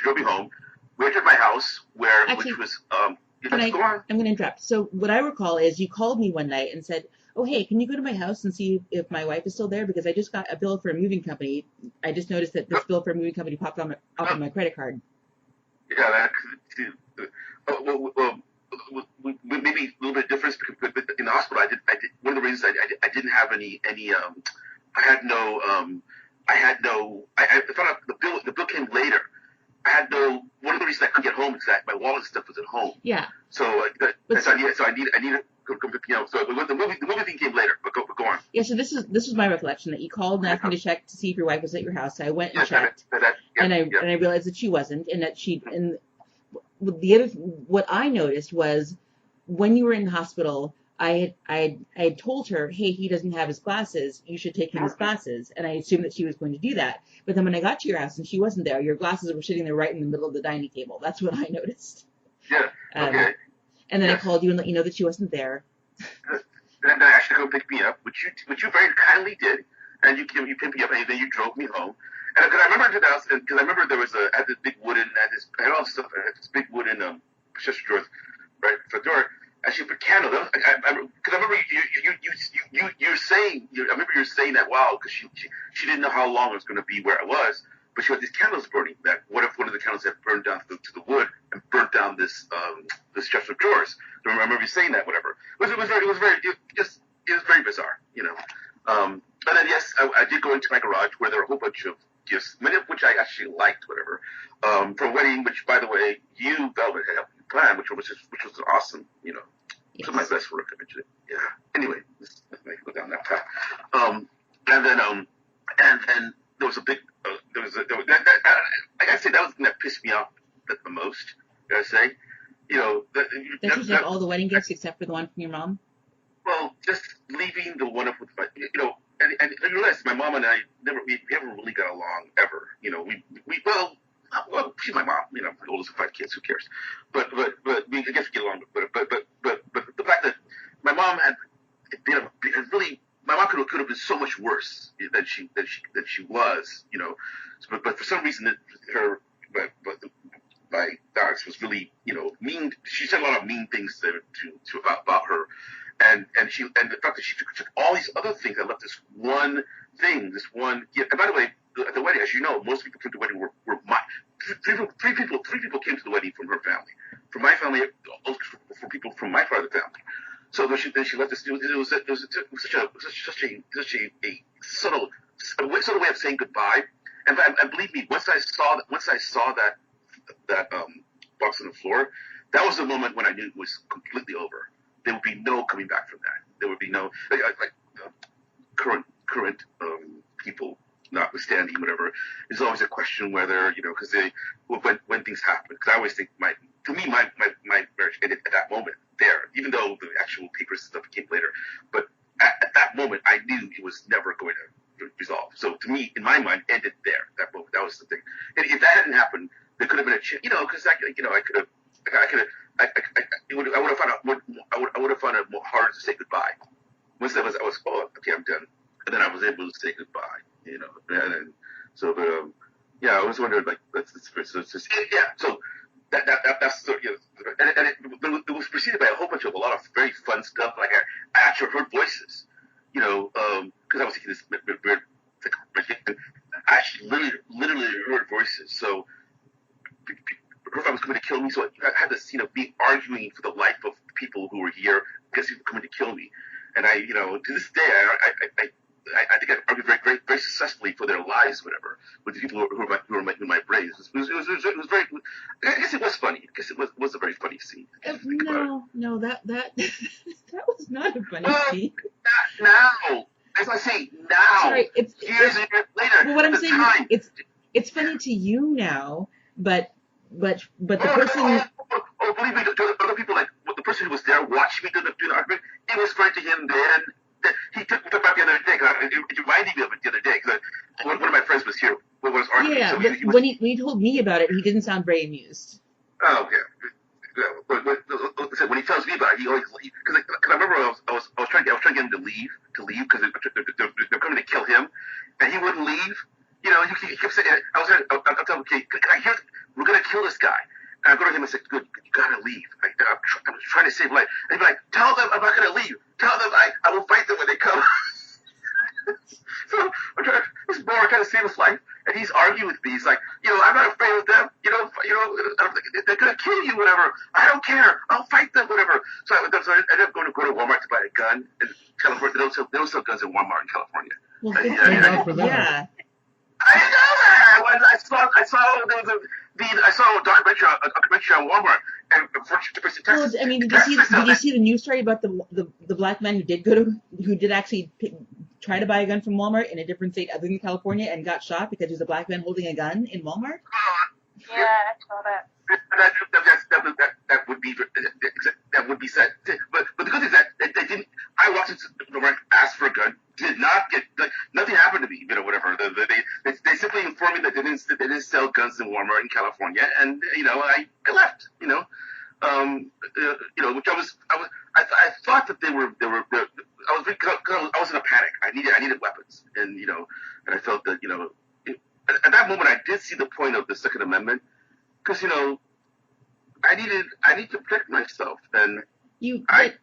drove me home. We entered my house which was I'm going to interrupt. So what I recall is you called me one night and said, "Oh, hey, can you go to my house and see if my wife is still there? Because I just got a bill for a moving company. I just noticed that this bill for a moving company popped off on my credit card." Yeah, maybe a little bit of difference because in the hospital, I did one of the reasons I didn't have any I found out the bill came later. One of the reasons I couldn't get home is that my wallet and stuff was at home. Yeah. So I needed to come pick me up. So the movie thing came later, but go on. Yeah, so this was my recollection that you called and asked me to check to see if your wife was at your house. So I went and checked, and I realized that she wasn't, and that what I noticed was when you were in the hospital, I had told her, "Hey, he doesn't have his glasses. You should take him his glasses." And I assumed that she was going to do that. But then when I got to your house and she wasn't there, your glasses were sitting there right in the middle of the dining table. That's what I noticed. Yeah. Okay. And then I called you and let you know that she wasn't there. And I actually go pick me up, which you very kindly did, and you picked me up, and then you drove me home. And because I remember there was I had this big wooden, I had all this stuff, I had this big wooden chest of drawers right for the door. And she put candles. Because I remember you saying, I remember you saying that, wow, because she didn't know how long it was going to be where I was, but she had these candles burning. That what if one of the candles had burned down to the wood and burnt down this chest of drawers? So I remember you saying that, whatever. It was very bizarre, you know. And then yes, I did go into my garage where there were a whole bunch of gifts, many of which I actually liked, whatever. For a wedding, which by the way, you Velvet had helped me plan, which was awesome, you know. Yes. So my best work, I mentioned it. Yeah. Anyway, let's go down that path. And then there was a big, I gotta say that was the thing that pissed me off the most. I gotta say, you know, that you took all the wedding gifts except for the one from your mom. Well, just leaving the one up with my, you know, and you realize my mom and I never really got along ever. You know, well, she's my mom. You know, the oldest of 5 kids. Who cares? But we I guess we get along. But the fact that my mom had been really, my mom could have been so much worse than she was. You know, but for some reason my ex was really, you know, mean. She said a lot of mean things to about her. And the fact that she took all these other things and left this one thing, gift. And by the way, at the wedding, as you know, most people came to the wedding were mine. Three people came to the wedding from her family. From my family, for people from my part of the family. So then she left this. It was such a subtle way of saying goodbye. And believe me, once I saw that box on the floor, that was the moment when I knew it was completely over. There would be no coming back from that. There would be no current people, notwithstanding whatever. There's always a question whether, you know, because when things happen. Because I always think my marriage ended at that moment there, even though the actual papers and stuff came later. But at that moment, I knew it was never going to resolve. So to me, in my mind, ended there. That moment, that was the thing. And if that hadn't happened, there could have been a chance, you know, because I would have found it more hard to say goodbye once I was, oh, okay, I'm done. And then I was able to say goodbye, you know. And so, but yeah, I was wondering, like, so yeah. So that's you know, and it was preceded by a lot of very fun stuff. Like I actually heard voices, you know, because I was taking this weird, I actually literally heard voices. So her family was coming to kill me, so I had this scene of me arguing for the life of people who were here because they were coming to kill me. And I, you know, to this day, I think I argued very successfully for their lives, whatever, with the people who were in my brain. It was very. I guess it was funny. I guess it was a very funny scene. No, that that was not a funny scene. Now, as I say, now, sorry, years and years later. Well, what I'm saying is, it's funny to you now, but the person. Oh, believe me, other people, like the person who was there watching me do the argument, it was funny to him then. He took about the other day. It reminded me of it the other day because one of my friends was here. Was arguing. Yeah, so but when he told me about it, he didn't sound very amused. Oh, okay. When he tells me about it, he always because I remember I was trying to get him to leave because they're coming to kill him, and he wouldn't leave. You know, he kept saying, I'll tell him, okay, can I hear? We're gonna kill this guy. And I go to him and say, good, you gotta leave. I'm trying to save life. And he'd be like, tell them I'm not gonna leave. Tell them I will fight them when they come. So this boy trying to save his life, and he's arguing with me. He's like, you know, I'm not afraid of them. You know, they're gonna kill you, whatever. I don't care. I'll fight them, whatever. So I ended up going to Walmart to buy a gun in California. They don't sell guns in Walmart in California. Well, Yeah. I didn't know that. I saw a documentary on Walmart and for Texas. Well, I mean, did you see the news story about the black man who did actually try to buy a gun from Walmart in a different state other than California and got shot because there's a black man holding a gun in Walmart? Yeah, I saw that. That would be sad. But the good thing is that they didn't. I walked into the right, asked for a gun, did not get, like, nothing happened to me, you know, whatever. They simply informed me that they didn't sell guns in Walmart in California, and you know, I left, you know, which I thought that they were. I was in a panic. I needed weapons, and you know, and I felt that, you know, at that moment I did see the point of the Second Amendment, because, you know, I need to protect myself, and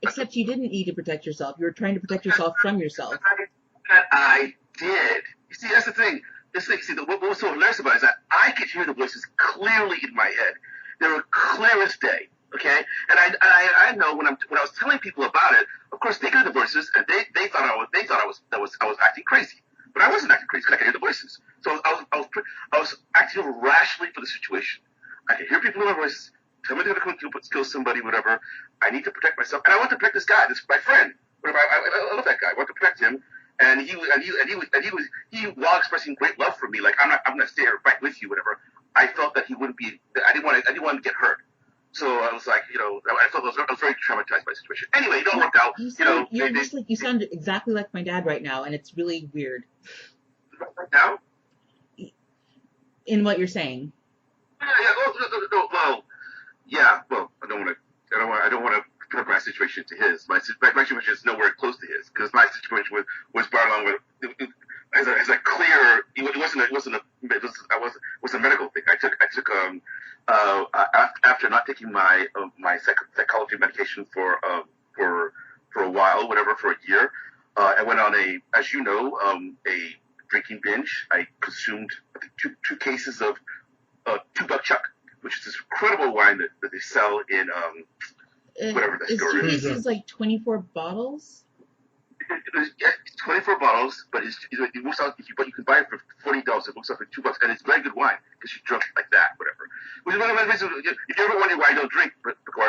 except you didn't need to protect yourself. You were trying to protect yourself from yourself. I did. You see, that's the thing. What was so hilarious about it is that I could hear the voices clearly in my head. They were clear as day. Okay, and I know when I was telling people about it, of course they heard the voices and they thought I was acting crazy, but I wasn't acting crazy because I could hear the voices. So I was acting rationally for the situation. I could hear people in their voices. Tell me they're going to kill somebody, whatever. I need to protect myself, and I want to protect this guy, my friend. Whatever. I love that guy. I want to protect him, and he while expressing great love for me, like I'm going to stay here right with you, whatever. I felt that he wouldn't be. I didn't want to get hurt. So I was like, you know, I was very traumatized by the situation. Anyway, it all worked out. You sound exactly like my dad right now, and it's really weird. Right now? In what you're saying. Well, I don't want to compare my situation to his. My situation is nowhere close to his, because my situation was brought along with as a clear. It was a medical thing. I took after not taking my psychology medication for a while, whatever, for a year. I went on as you know, a drinking binge. I consumed, I think, two cases of Two Buck Chuck, which is this incredible wine that they sell in whatever the store is. Is 24 bottles? It's 24 bottles, but it works out. But you can buy it for $40. It works out for $2, and it's very good wine because you drunk like that, whatever. Which is one of the reasons. If you ever wonder why I don't drink,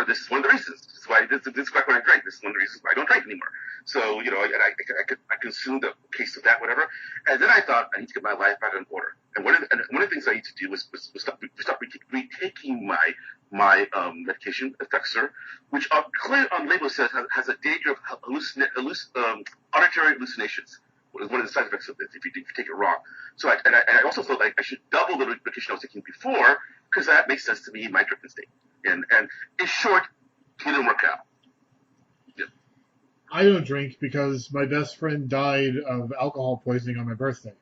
this is one of the reasons. This is why this is back when I drank. This is one of the reasons why I don't drink anymore. So, you know, I consumed a case of that, whatever, and then I thought I need to get my life back in order. And one of the things I need to do was stop retaking my medication, Effexor, which clearly on label says has a danger of auditory hallucinations. One of the side effects of this if you take it wrong. So I also felt like I should double the medication I was taking before, because that makes sense to me in my drinking state. And in short, it didn't work out. Yeah. I don't drink because my best friend died of alcohol poisoning on my birthday.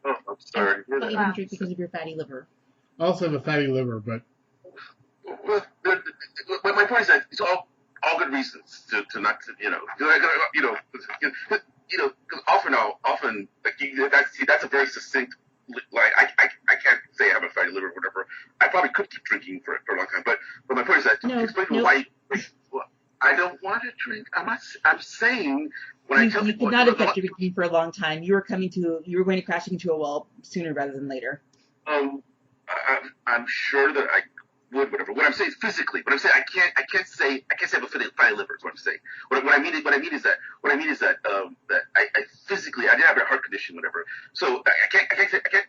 Oh, I'm sorry to hear But you that. didn't drink because of your fatty liver. I also have a fatty liver, but Well, my point is that it's all good reasons to not to, because often like that's a very succinct, like I can't say I have a fatty liver or whatever. I probably could keep drinking for a long time, but my point is that No, explain to me no. why. Well, I don't want to drink. I'm saying when I tell You people could not have kept drinking for a long time. You were going to crash into a wall sooner rather than later. I'm sure that I would, whatever. What I'm saying is physically. What I'm saying, I can't say I have a fatty liver. Is what I'm saying. What I mean is that that I physically I did have a heart condition, whatever. So I can't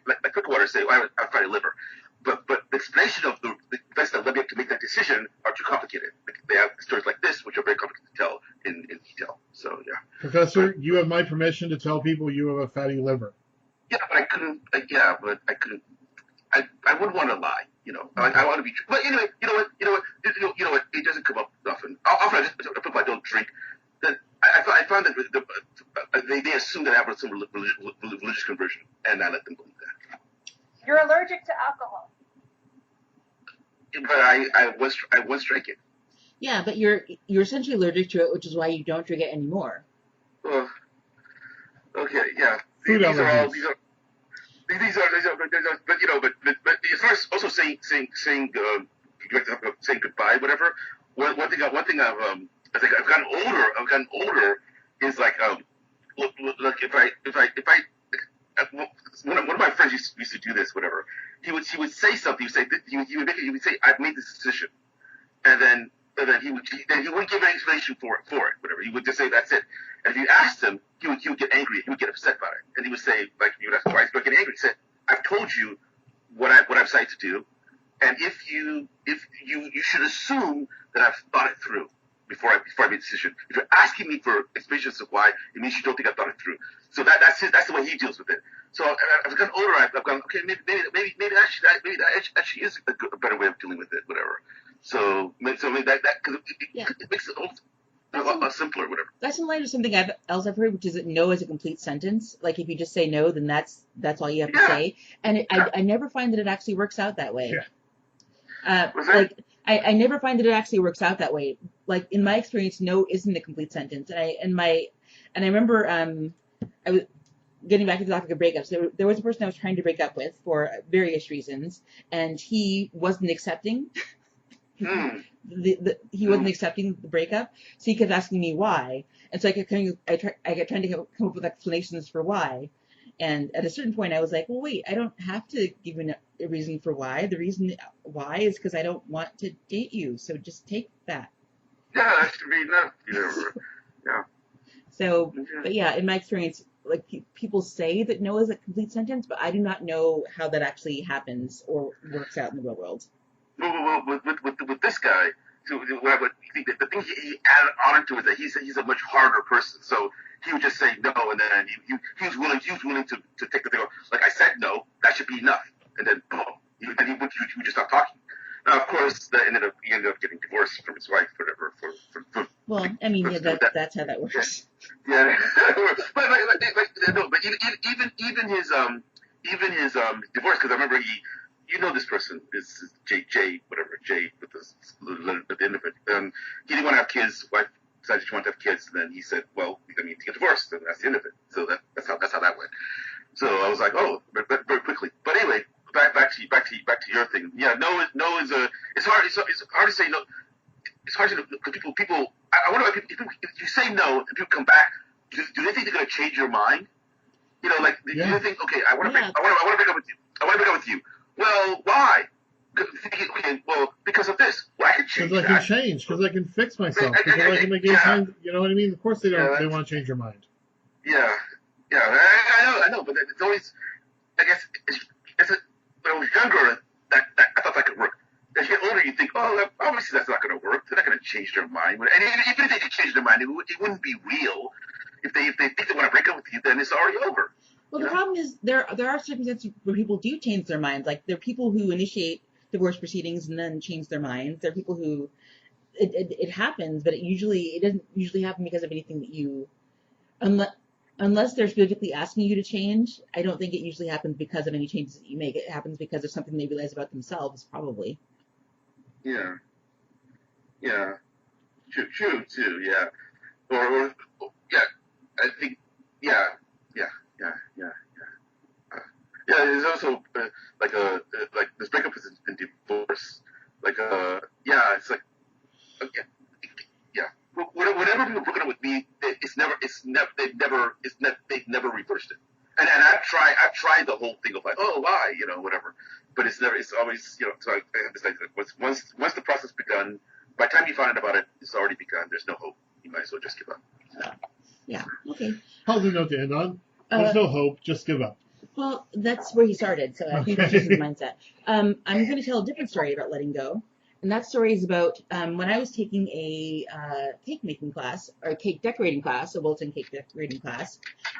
like quick water say, I have a fatty liver. But the explanation of the events that led me up to make that decision are too complicated. They have stories like this, which are very complicated to tell in detail. So yeah. Professor, you have my permission to tell people you have a fatty liver. Yeah, but I couldn't. I wouldn't want to lie, I want to be. But anyway, you know what? It doesn't come up often. Often I don't drink. That I found that they assume that I have some religious conversion, and I let them believe that. You're allergic to alcohol. But I was drinking. Yeah, but you're essentially allergic to it, which is why you don't drink it anymore. Well, okay, yeah. Food allergies. These are, but as far as also saying goodbye, whatever. One thing I think I've gotten older is like look if I one of my friends used to do this, whatever. He would say something. He would say I've made this decision, and then he wouldn't give any explanation for it, whatever. He would just say that's it. And if you asked him, he would get angry. He would get upset about it, and he would say, like, you would ask twice, but get angry. He said, "I've told you what I've decided to do, and if you should assume that I've thought it through before I made a decision. If you're asking me for explanations of why, it means you don't think I've thought it through." So that's the way he deals with it. So as I've gotten older, I've gone, okay, maybe that actually is a better way of dealing with it, whatever. So maybe that because it makes it a lot simpler, whatever. That's in light of something else I've heard, which is that no is a complete sentence. Like if you just say no, then that's all you have to say. And I never find that it actually works out that way. Yeah. I never find that it actually works out that way. Like in my experience, no isn't a complete sentence. And I remember I was getting back to the topic of breakups. There was a person I was trying to break up with for various reasons, and he wasn't accepting. He wasn't accepting the breakup, so he kept asking me why, and so I kept trying to come up with explanations for why, and at a certain point I was like, well, wait, I don't have to give you a reason for why. The reason why is because I don't want to date you, so just take that. Yeah, that should be enough. Yeah. So, but yeah, in my experience, like people say that no is a complete sentence, but I do not know how that actually happens or works out in the real world. Well, with this guy, the thing he added on to it is that he's a much harder person. So he would just say no, and then he was willing to take the thing. Like I said no, that should be enough, and then boom, he would just stop talking. Now, of course, he ended up getting divorced from his wife, whatever. Well, I mean, that's how that works. Yeah, but even his divorce, because I remember this person is Jay, whatever, Jay with the end of it. He didn't want to have kids. Wife decided she wanted to have kids, and then he said, "Well, I mean, to get divorced," and that's the end of it. So that's how that went. So I was like, "Oh," but very quickly. But anyway, back to your thing. Yeah, no is it's hard. It's hard to say no. It's hard to because people. I wonder if you say no and people come back, do they think they're going to change your mind? Do you think, okay, I want to break up with you. I want to break up with you. Well, why? Okay, well, because of this. Well, I can change. Because I can change. Because I can fix myself. Because I can make any kind. You know what I mean? Of course they don't. They want to change your mind. Yeah. I know, but it's always. I guess when I was younger, that I thought that could work. As you get older, you think, oh, obviously that's not going to work. They're not going to change their mind. And even if they could change their mind, it wouldn't be real. If they think they want to break up with you, then it's already over. Well, the problem is there are circumstances where people do change their minds. Like there are people who initiate divorce proceedings and then change their minds. There are people who it happens, but it doesn't usually happen because of anything that you, unless they're specifically asking you to change. I don't think it usually happens because of any changes that you make. It happens because of something they realize about themselves, probably. Yeah. Yeah. True too. Yeah. Or yeah. I think. Yeah. Yeah. Yeah. Yeah. Yeah, there's also like this breakup is in divorce. Like yeah, it's like okay, yeah. Whenever people broken up with me, they've never reversed it. And I've tried the whole thing of like, oh why, whatever. But it's always, So it's like once the process begun, by the time you find out about it, it's already begun. There's no hope. You might as well just give up. Yeah. Okay. How's the note to end on? There's no hope. Just give up. Well, that's where he started, so I think that's just his mindset. I'm going to tell a different story about letting go, and that story is about when I was taking a cake making class, or cake decorating class, a Wilton cake decorating class.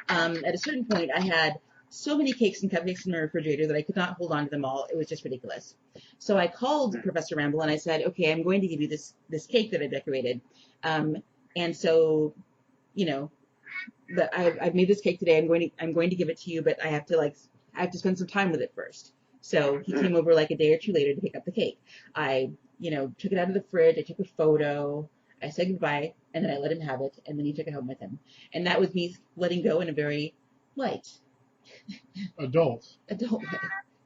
At a certain point, I had so many cakes and cupcakes in my refrigerator that I could not hold on to them all. It was just ridiculous. So I called Professor Ramble, and I said, okay, I'm going to give you this cake that I decorated. And so, but I've made this cake today. I'm going to give it to you, but I have to spend some time with it first. So he came over like a day or two later to pick up the cake. I, took it out of the fridge. I took a photo. I said goodbye, and then I let him have it, and then he took it home with him. And that was me letting go in a very light, adult way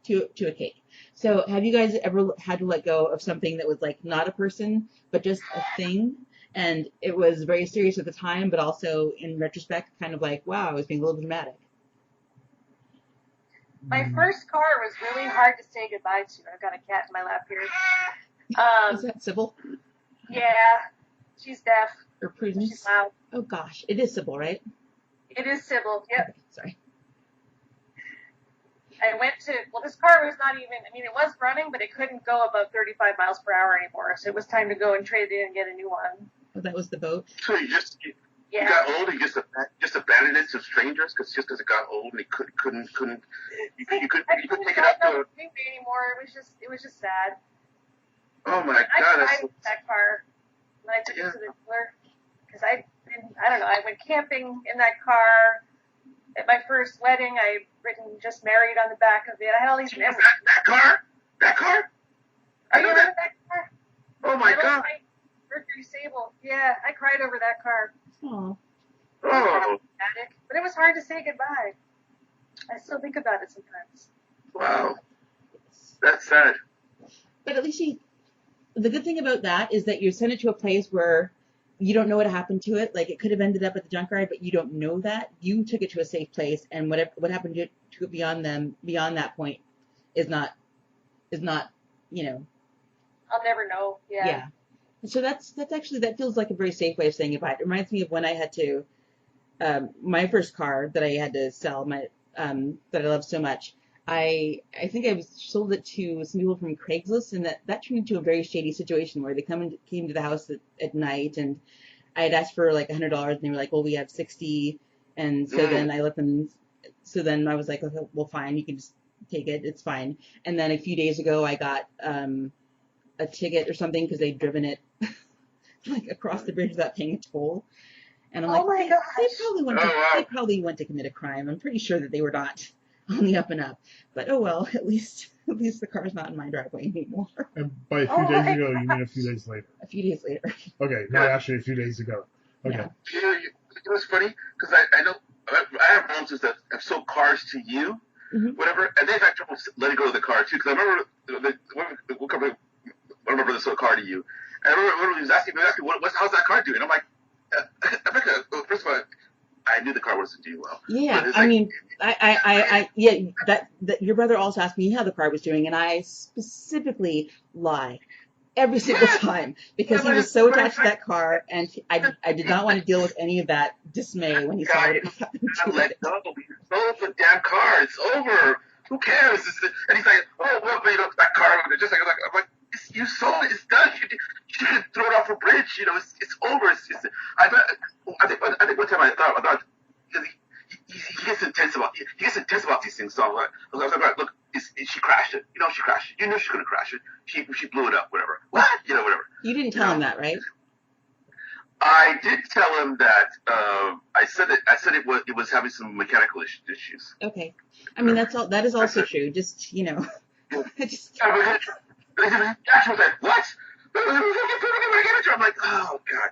to a cake. So have you guys ever had to let go of something that was like not a person, but just a thing? And it was very serious at the time, but also in retrospect, kind of like, wow, I was being a little dramatic. My first car was really hard to say goodbye to. I've got a cat in my lap here. Is that Sybil? Yeah, she's deaf. Or Prudence? She's loud. Oh gosh, it is Sybil, right? It is Sybil. Yep. Okay, sorry. This car was not even, it was running, but it couldn't go above 35 miles per hour anymore. So it was time to go and trade it in and get a new one. Oh, that was the boat? So you got old and you just abandoned it to strangers because it got old and you couldn't take it up to anymore. It was just sad. Oh my God! I tried that car when I took it to the dealer because I don't know. I went camping in that car. At my first wedding, I written "just married" on the back of it. I had all these memories. That car? Are you remember that car? Oh my God! Mercury Sable. Yeah, I cried over that car. Oh. But it was hard to say goodbye. I still think about it sometimes. Wow, that's sad. But at least the good thing about that is that you send it to a place where you don't know what happened to it. Like, it could have ended up at the junkyard, but you don't know that. You took it to a safe place, and what happened to it beyond that point is not, I'll never know. Yeah. So that feels like a very safe way of saying goodbye. It reminds me of when I had to, my first car that I had to sell, that I love so much. I think I sold it to some people from Craigslist, and that turned into a very shady situation where they came to the house at night, and I had asked for like $100, and they were like, well, we have 60, and so then I let them. So then I was like, okay, well, fine, you can just take it, it's fine. And then a few days ago, I got a ticket or something because they'd driven it like across the bridge without paying a toll. And I'm like, they probably went to commit a crime. I'm pretty sure that they were not on the up and up. But oh well, at least the car's not in my driveway anymore. And by a few days ago, you mean a few days later? A few days later. Okay, not actually a few days ago. Okay. Yeah. It was funny because I know I have relatives that have sold cars to you, whatever, and they've had trouble letting go of the car too. Because I remember one company, one of my brothers sold a car to you, and I remember he was asking me, how's that car doing? I'm like, Rebecca, first of all, I knew the car wasn't doing well. Yeah, I mean, that your brother also asked me how the car was doing, and I specifically lie every single time because he was so attached to that car, and I did not want to deal with any of that dismay when he saw what was happening to it. Sold the damn car. It's over. Who cares? And he's like, oh, well, that car. Just like, I'm like, you sold it. It's done. You should throw it off a bridge. It's over. I think one time I thought because he gets intense about these things. So I was like, look, she crashed it. She crashed it. You knew she was gonna crash it. She blew it up. Whatever. What? Whatever. You didn't didn't tell him that, right? I did tell him that I said it was having some mechanical issues. Okay. I mean, that is also true. Just, just. She was like, what? I'm like, oh God,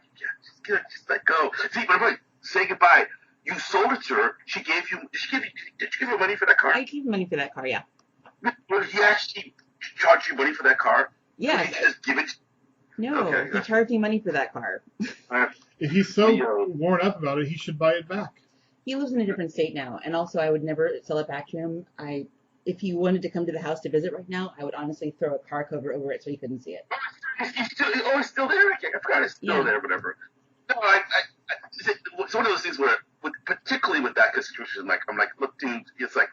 just let go. See, but I'm like, say goodbye. You sold it to her. Did she give you money for that car? I gave money for that car, yeah. Did he actually charge you money for that car? Yeah. Did he just give it? No, Okay. He charged me money for that car. If he's so worn up about it, he should buy it back. He lives in a different state now, and also I would never sell it back to him. If he wanted to come to the house to visit right now, I would honestly throw a car cover over it so he couldn't see it. It's still there. I forgot it's still there, whatever. No, it's one of those things where, particularly with that situation, I'm like, look, dude, it's like,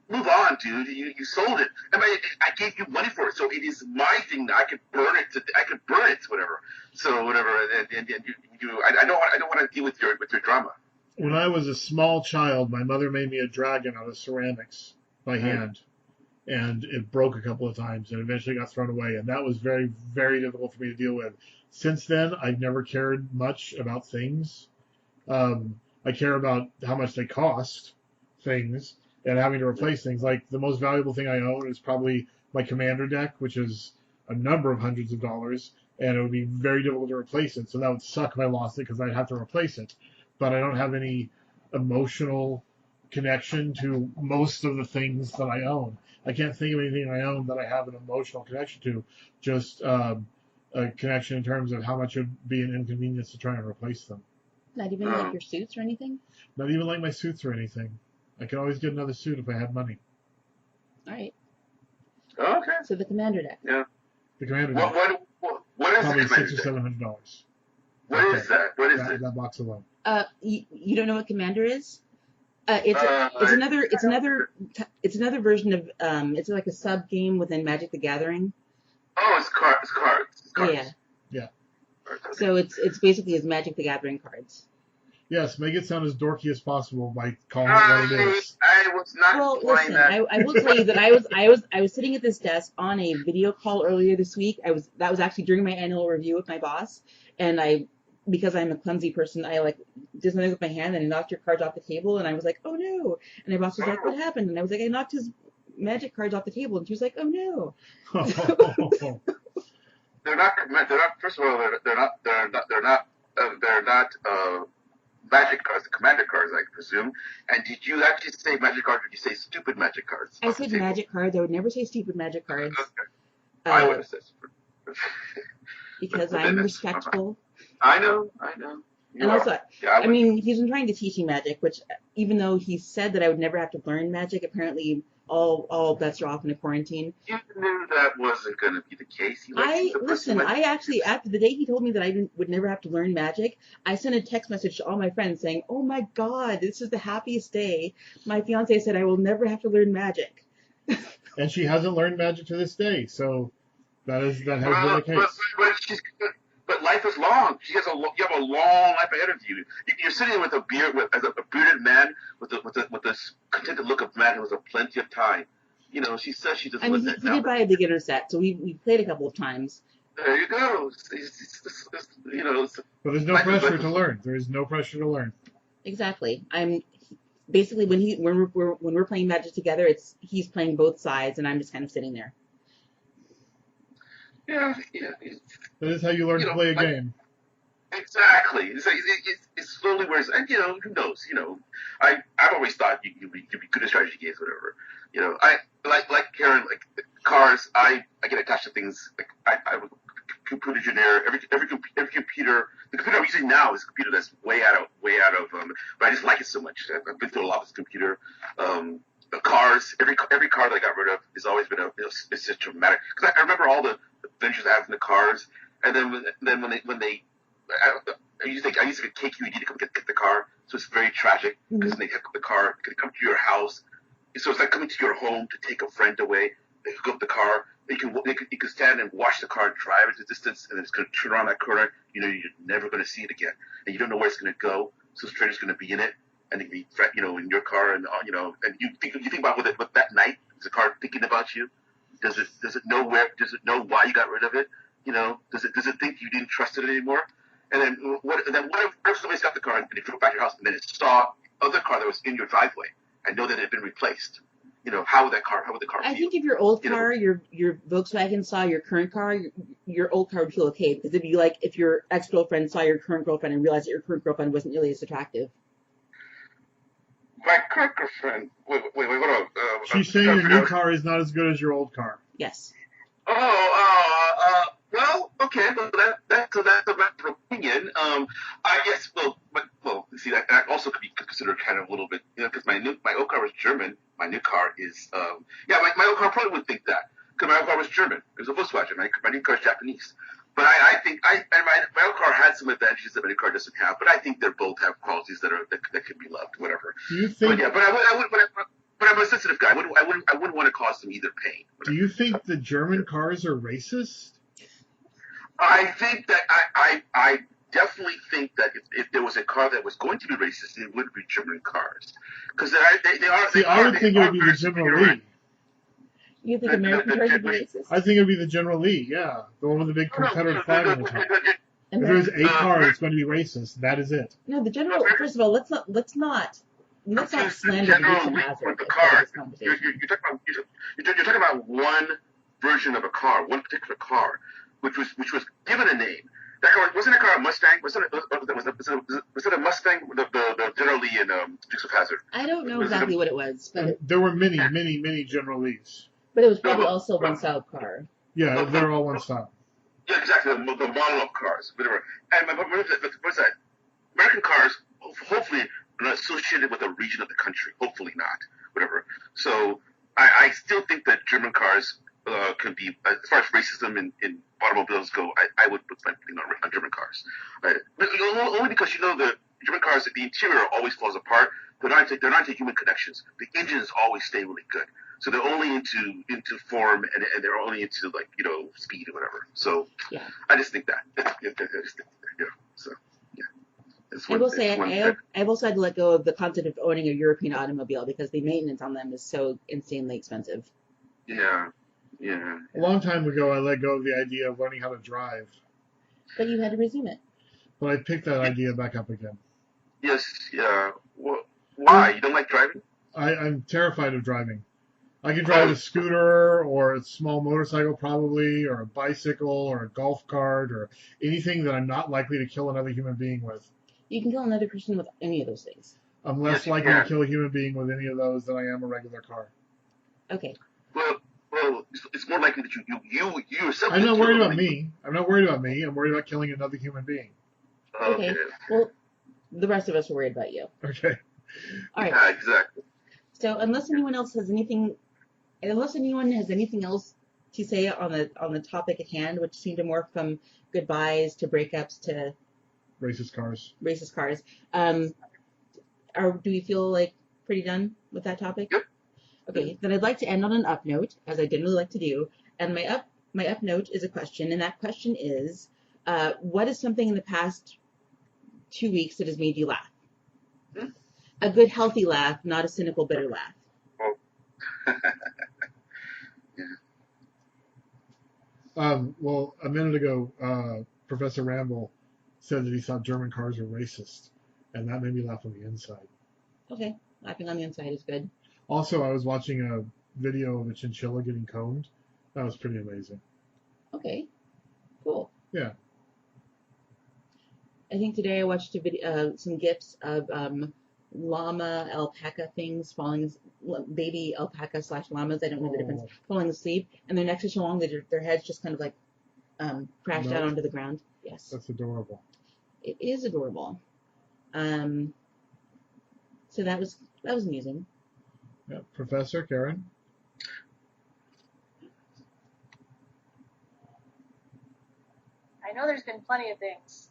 move on, dude. You sold it. I gave you money for it, so it is my thing. I could burn it, whatever. So whatever, and I don't want to deal with your drama. When I was a small child, my mother made me a dragon out of ceramics by hand, and it broke a couple of times, and eventually got thrown away, and that was very, very difficult for me to deal with. Since then, I've never cared much about things. I care about how much they cost, things, and having to replace things. Like, the most valuable thing I own is probably my commander deck, which is a number of hundreds of dollars, and it would be very difficult to replace it, so that would suck if I lost it because I'd have to replace it. But I don't have any emotional connection to most of the things that I own. I can't think of anything I own that I have an emotional connection to, just a connection in terms of how much it would be an inconvenience to try and replace them. Not even like your suits or anything? Not even like my suits or anything. I could always get another suit if I had money. All right. Okay. So the commander deck. Yeah. The commander deck. What is probably the commander $600 or $700. What is that? What is it? That box alone. You don't know what commander is? It's another version of it's like a sub game within Magic the Gathering. Oh, it's cards. Yeah. So it's basically as Magic the Gathering cards. Yes, make it sound as dorky as possible by calling it what it is. I was not playing that. I will tell you that I was sitting at this desk on a video call earlier this week. That was actually during my annual review with my boss, and because I'm a clumsy person, I did something with my hand and I knocked your cards off the table, and I was like, oh no. And my boss was like, what happened? And I was like, I knocked his Magic cards off the table, and she was like, oh no. They're not. First of all, they're not Magic cards. The commander cards, I presume. And did you actually say Magic cards, or did you say stupid Magic cards? I said Magic cards. I would never say stupid Magic cards. Okay. I would have said stupid. Because I'm respectful. I know. And also, I mean, he's been trying to teach me Magic, which, even though he said that I would never have to learn Magic, apparently all bets are off in a quarantine. You knew that wasn't going to be the case. I actually, after the day he told me that I would never have to learn Magic, I sent a text message to all my friends saying, oh my God, this is the happiest day. My fiance said I will never have to learn Magic. And she hasn't learned Magic to this day, so that has been the case. But life is long. You have a long life ahead of you. You're sitting with a bearded man with a contented look of man who has plenty of time. She says she doesn't. I mean, he did buy a beginner set, so we played a couple of times. There you go. But there's no pressure to learn. There is no pressure to learn. Exactly. I'm basically when we're playing Magic together, he's playing both sides, and I'm just kind of sitting there. Yeah. That is how you learn to play a game. Exactly. It slowly wears, and who knows? I've always thought you'd be good at strategy games, whatever. I like Karen, like cars. I get attached to things. Like I'm a computer engineer. Every computer, the computer I'm using now is a computer that's way out of. But I just like it so much. I've been through a lot of this computer. The cars, every car that I got rid of has always been it's just traumatic. Because I remember all the adventures I had in the cars, and then when they I used to get KQED to come get the car, so it's very tragic because they hook up the car, they come to your house, so it's like coming to your home to take a friend away. They hook up the car, you can stand and watch the car drive into the distance, and it's going to turn around that corner. You're never going to see it again, and you don't know where it's going to go. So a stranger's going to be in it, and they can be in your car, and and you think about what that night is the car thinking about you. Does it know where? Does it know why you got rid of it? You know, does it think you didn't trust it anymore? And then what if somebody's got the car and it drove back to your house and then it saw other car that was in your driveway and know that it had been replaced? You know, how would the car I feel? think if your old car, your Volkswagen saw your current car, your old car would feel okay, because it'd be like if your ex-girlfriend saw your current girlfriend and realized that your current girlfriend wasn't really as attractive. My current girlfriend. Wait, what about? She's saying your new car is not as good as your old car. Yes. Well, okay, well, that's a matter of opinion. I guess, see, that also could be considered kind of a little bit, you know, because my old car was German. My new car is, my old car probably would think that, because my old car was German. It was a Volkswagen. My new car is Japanese. But I think my old car had some advantages that my new car doesn't have. But I think they both have qualities that can be loved, whatever. Do you think? But I'm a sensitive guy. I wouldn't want to cause them either pain. Do you think the German cars are racist? I think that I definitely think that if there was a car that was going to be racist, it would be German cars, because they are. See, I would think it would be the General Lee. You think American cars would be racist? I think it would be the General Lee. Yeah, the one with the big Confederate flag on the top. If there's a car that's going to be racist, that is it. No, the General. First of all, let's not slander the Dukes of Hazzard. You're talking about one version of a car, one particular car, which was given a name. That car wasn't a car a Mustang. Was it a Mustang? The General Lee and Dukes of Hazzard. I don't know exactly what it was, but there were many General Lees. But it was probably also one style car. Yeah, they're all one style. Yeah, exactly. The model of cars, whatever. And what's that? American cars, hopefully, are not associated with a region of the country. Hopefully not. Whatever. So I still think that German cars could be, as far as racism in automobiles go, I would put my opinion on German cars. Only because, you know, the German cars, the interior always falls apart. They're not into human connections. The engines always stay really good. So they're only into form and they're only into, like, you know, speed or whatever. So yeah. I just think that. So yeah. I will say I've also had to let go of the concept of owning a European automobile because the maintenance on them is so insanely expensive. Yeah. A long time ago, I let go of the idea of learning how to drive. But you had to resume it. But I picked that idea back up again. Yes, yeah. Well, why? You don't like driving? I'm terrified of driving. I can drive a scooter or a small motorcycle probably, or a bicycle or a golf cart or anything that I'm not likely to kill another human being with. You can kill another person with any of those things. I'm less likely to kill a human being with any of those than I am a regular car. Okay. Well, it's more likely that you yourself. I'm not worried about me. I'm worried about killing another human being. Okay. Well, the rest of us are worried about you. Okay. All right. Yeah, exactly. So unless anyone has anything else to say on the topic at hand, which seemed to morph from goodbyes to breakups to racist cars. Do we feel like pretty done with that topic? Yep. Okay, then I'd like to end on an up note, as I generally like to do. And my up note is a question, and that question is, what is something in the past 2 weeks that has made you laugh? A good, healthy laugh, not a cynical, bitter laugh. Yeah. Well, a minute ago, Professor Ramble said that he thought German cars were racist, and that made me laugh on the inside. Okay, laughing on the inside is good. Also, I was watching a video of a chinchilla getting combed. That was pretty amazing. Okay, cool. Yeah. I think today I watched a video, some GIFs of llama alpaca things baby alpaca / llamas, I don't know the difference, falling asleep, and their necks are so long that their heads just kind of like crashed out onto the ground. Yes. That's adorable. It is adorable. So that was amusing. Yeah. Professor Karen? I know there's been plenty of things.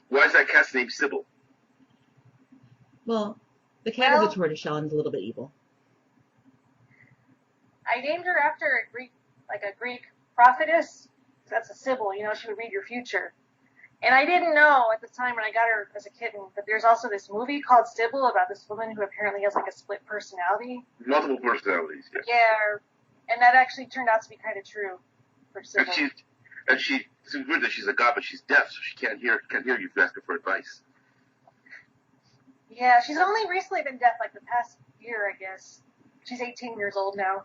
Why is that cat's name Sybil? Well, the cat is a tortoiseshell and is a little bit evil. I named her after a Greek prophetess. That's a Sybil, you know, she would read your future. And I didn't know at the time when I got her as a kitten that there's also this movie called Sybil about this woman who apparently has like a split personality. Multiple personalities. Yeah. Yeah, and that actually turned out to be kind of true for Sybil. It's weird that she's a god, but she's deaf, so she can't hear you if you ask her for advice. Yeah, she's only recently been deaf, like the past year, I guess. She's 18 years old now.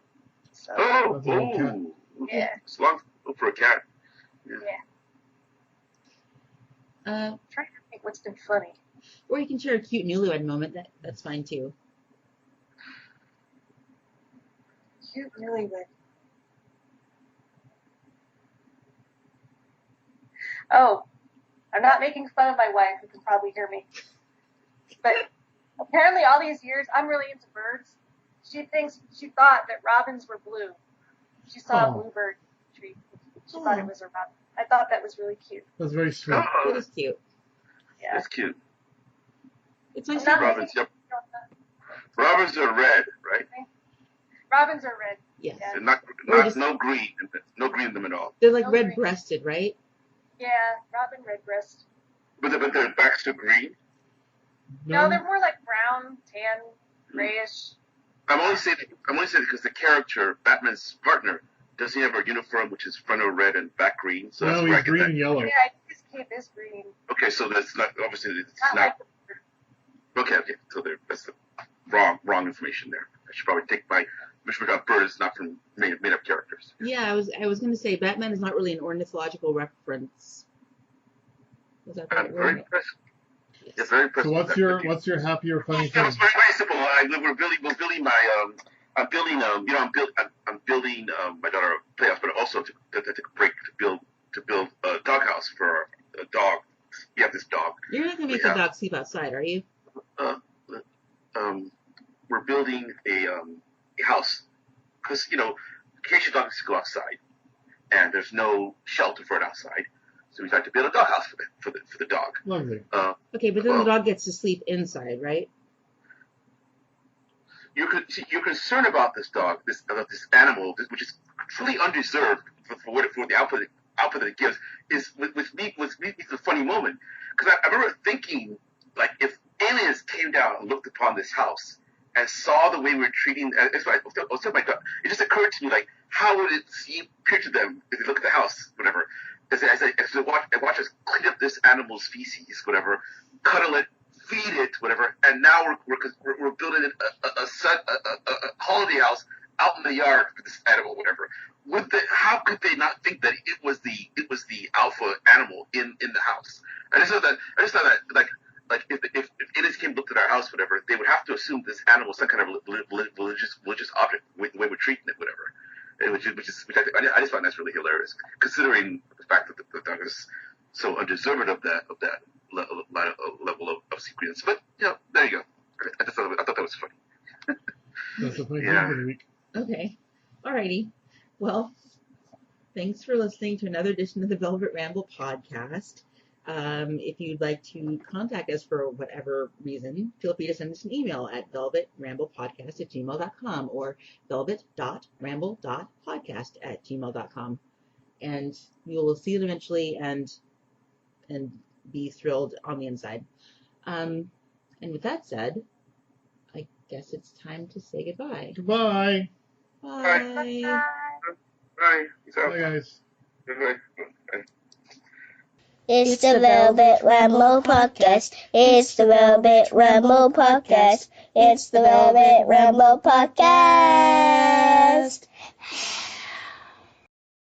So. Oh, yeah. It's long for a cat. Yeah. I'm trying to think what's been funny. Or you can share a cute newlywed moment. That's fine too. Cute newlywed. Oh, I'm not making fun of my wife, who can probably hear me. But apparently all these years, I'm really into birds. She thought that robins were blue. She saw a bluebird tree. She thought it was a robin. I thought that was really cute. That's very sweet. That is cute. Yeah. That's cute. It's nice. Robins, yep. Robins are red, right? Robins are red. Yes. Yeah. And no green in them at all. They're like No red-breasted, right? Yeah, robin redbreast. But their backs are green. No, they're more like brown, tan, grayish. I'm only saying it because the character, Batman's partner, doesn't have a uniform which is front red and back green. So no, that's he's green and yellow. Yeah, his cape is green. Okay, so that's not obviously it's Not not. like the bird. Okay, so that's the wrong information there. I should probably take my mission about birds not from made up characters. Yeah, I was going to say Batman is not really an ornithological reference. Was that the right I'm very word? impressed. Yeah, very impressed. So what's your happy or funny thing? It's very simple. We're building my I'm building my daughter a playhouse, but also to take a break to build a doghouse for a dog. We have this dog. You're not going to make the dog sleep outside, are you? We're building a house because occasionally dogs go outside, and there's no shelter for it outside. So we tried to build a doghouse for the dog. Lovely. Okay, but then the dog gets to sleep inside, right? You're concerned about this dog, this animal, which is truly undeserved for the output that it gives. Is with me it's a funny moment because I remember thinking like if aliens came down and looked upon this house and saw the way we're treating. It's like I was telling my dog. It just occurred to me like how would it appear to them if they look at the house, whatever. As I watch us clean up this animal's feces, whatever, cuddle it, feed it, whatever, and now we're building a holiday house out in the yard for this animal, whatever. How could they not think that it was the alpha animal in the house? I just thought that like if aliens came looked at our house, whatever, they would have to assume this animal is some kind of religious object, the way we're treating it, whatever. Which I just find that's really hilarious, considering the fact that the dog is so undeserving of that level of secrets. But there you go. I thought that was funny. That's a funny thing for the week. Okay, alrighty. Well, thanks for listening to another edition of the Velvet Ramble podcast. If you'd like to contact us for whatever reason, feel free to send us an email at velvetramblepodcast@gmail.com or velvet.ramble.podcast@gmail.com. And you will see it eventually and be thrilled on the inside. And with that said, I guess it's time to say goodbye. Goodbye. Bye. Bye. Bye, guys. Bye. It's the Velvet Ramble Podcast. It's the Velvet Ramble Podcast. It's the Velvet Ramble Podcast.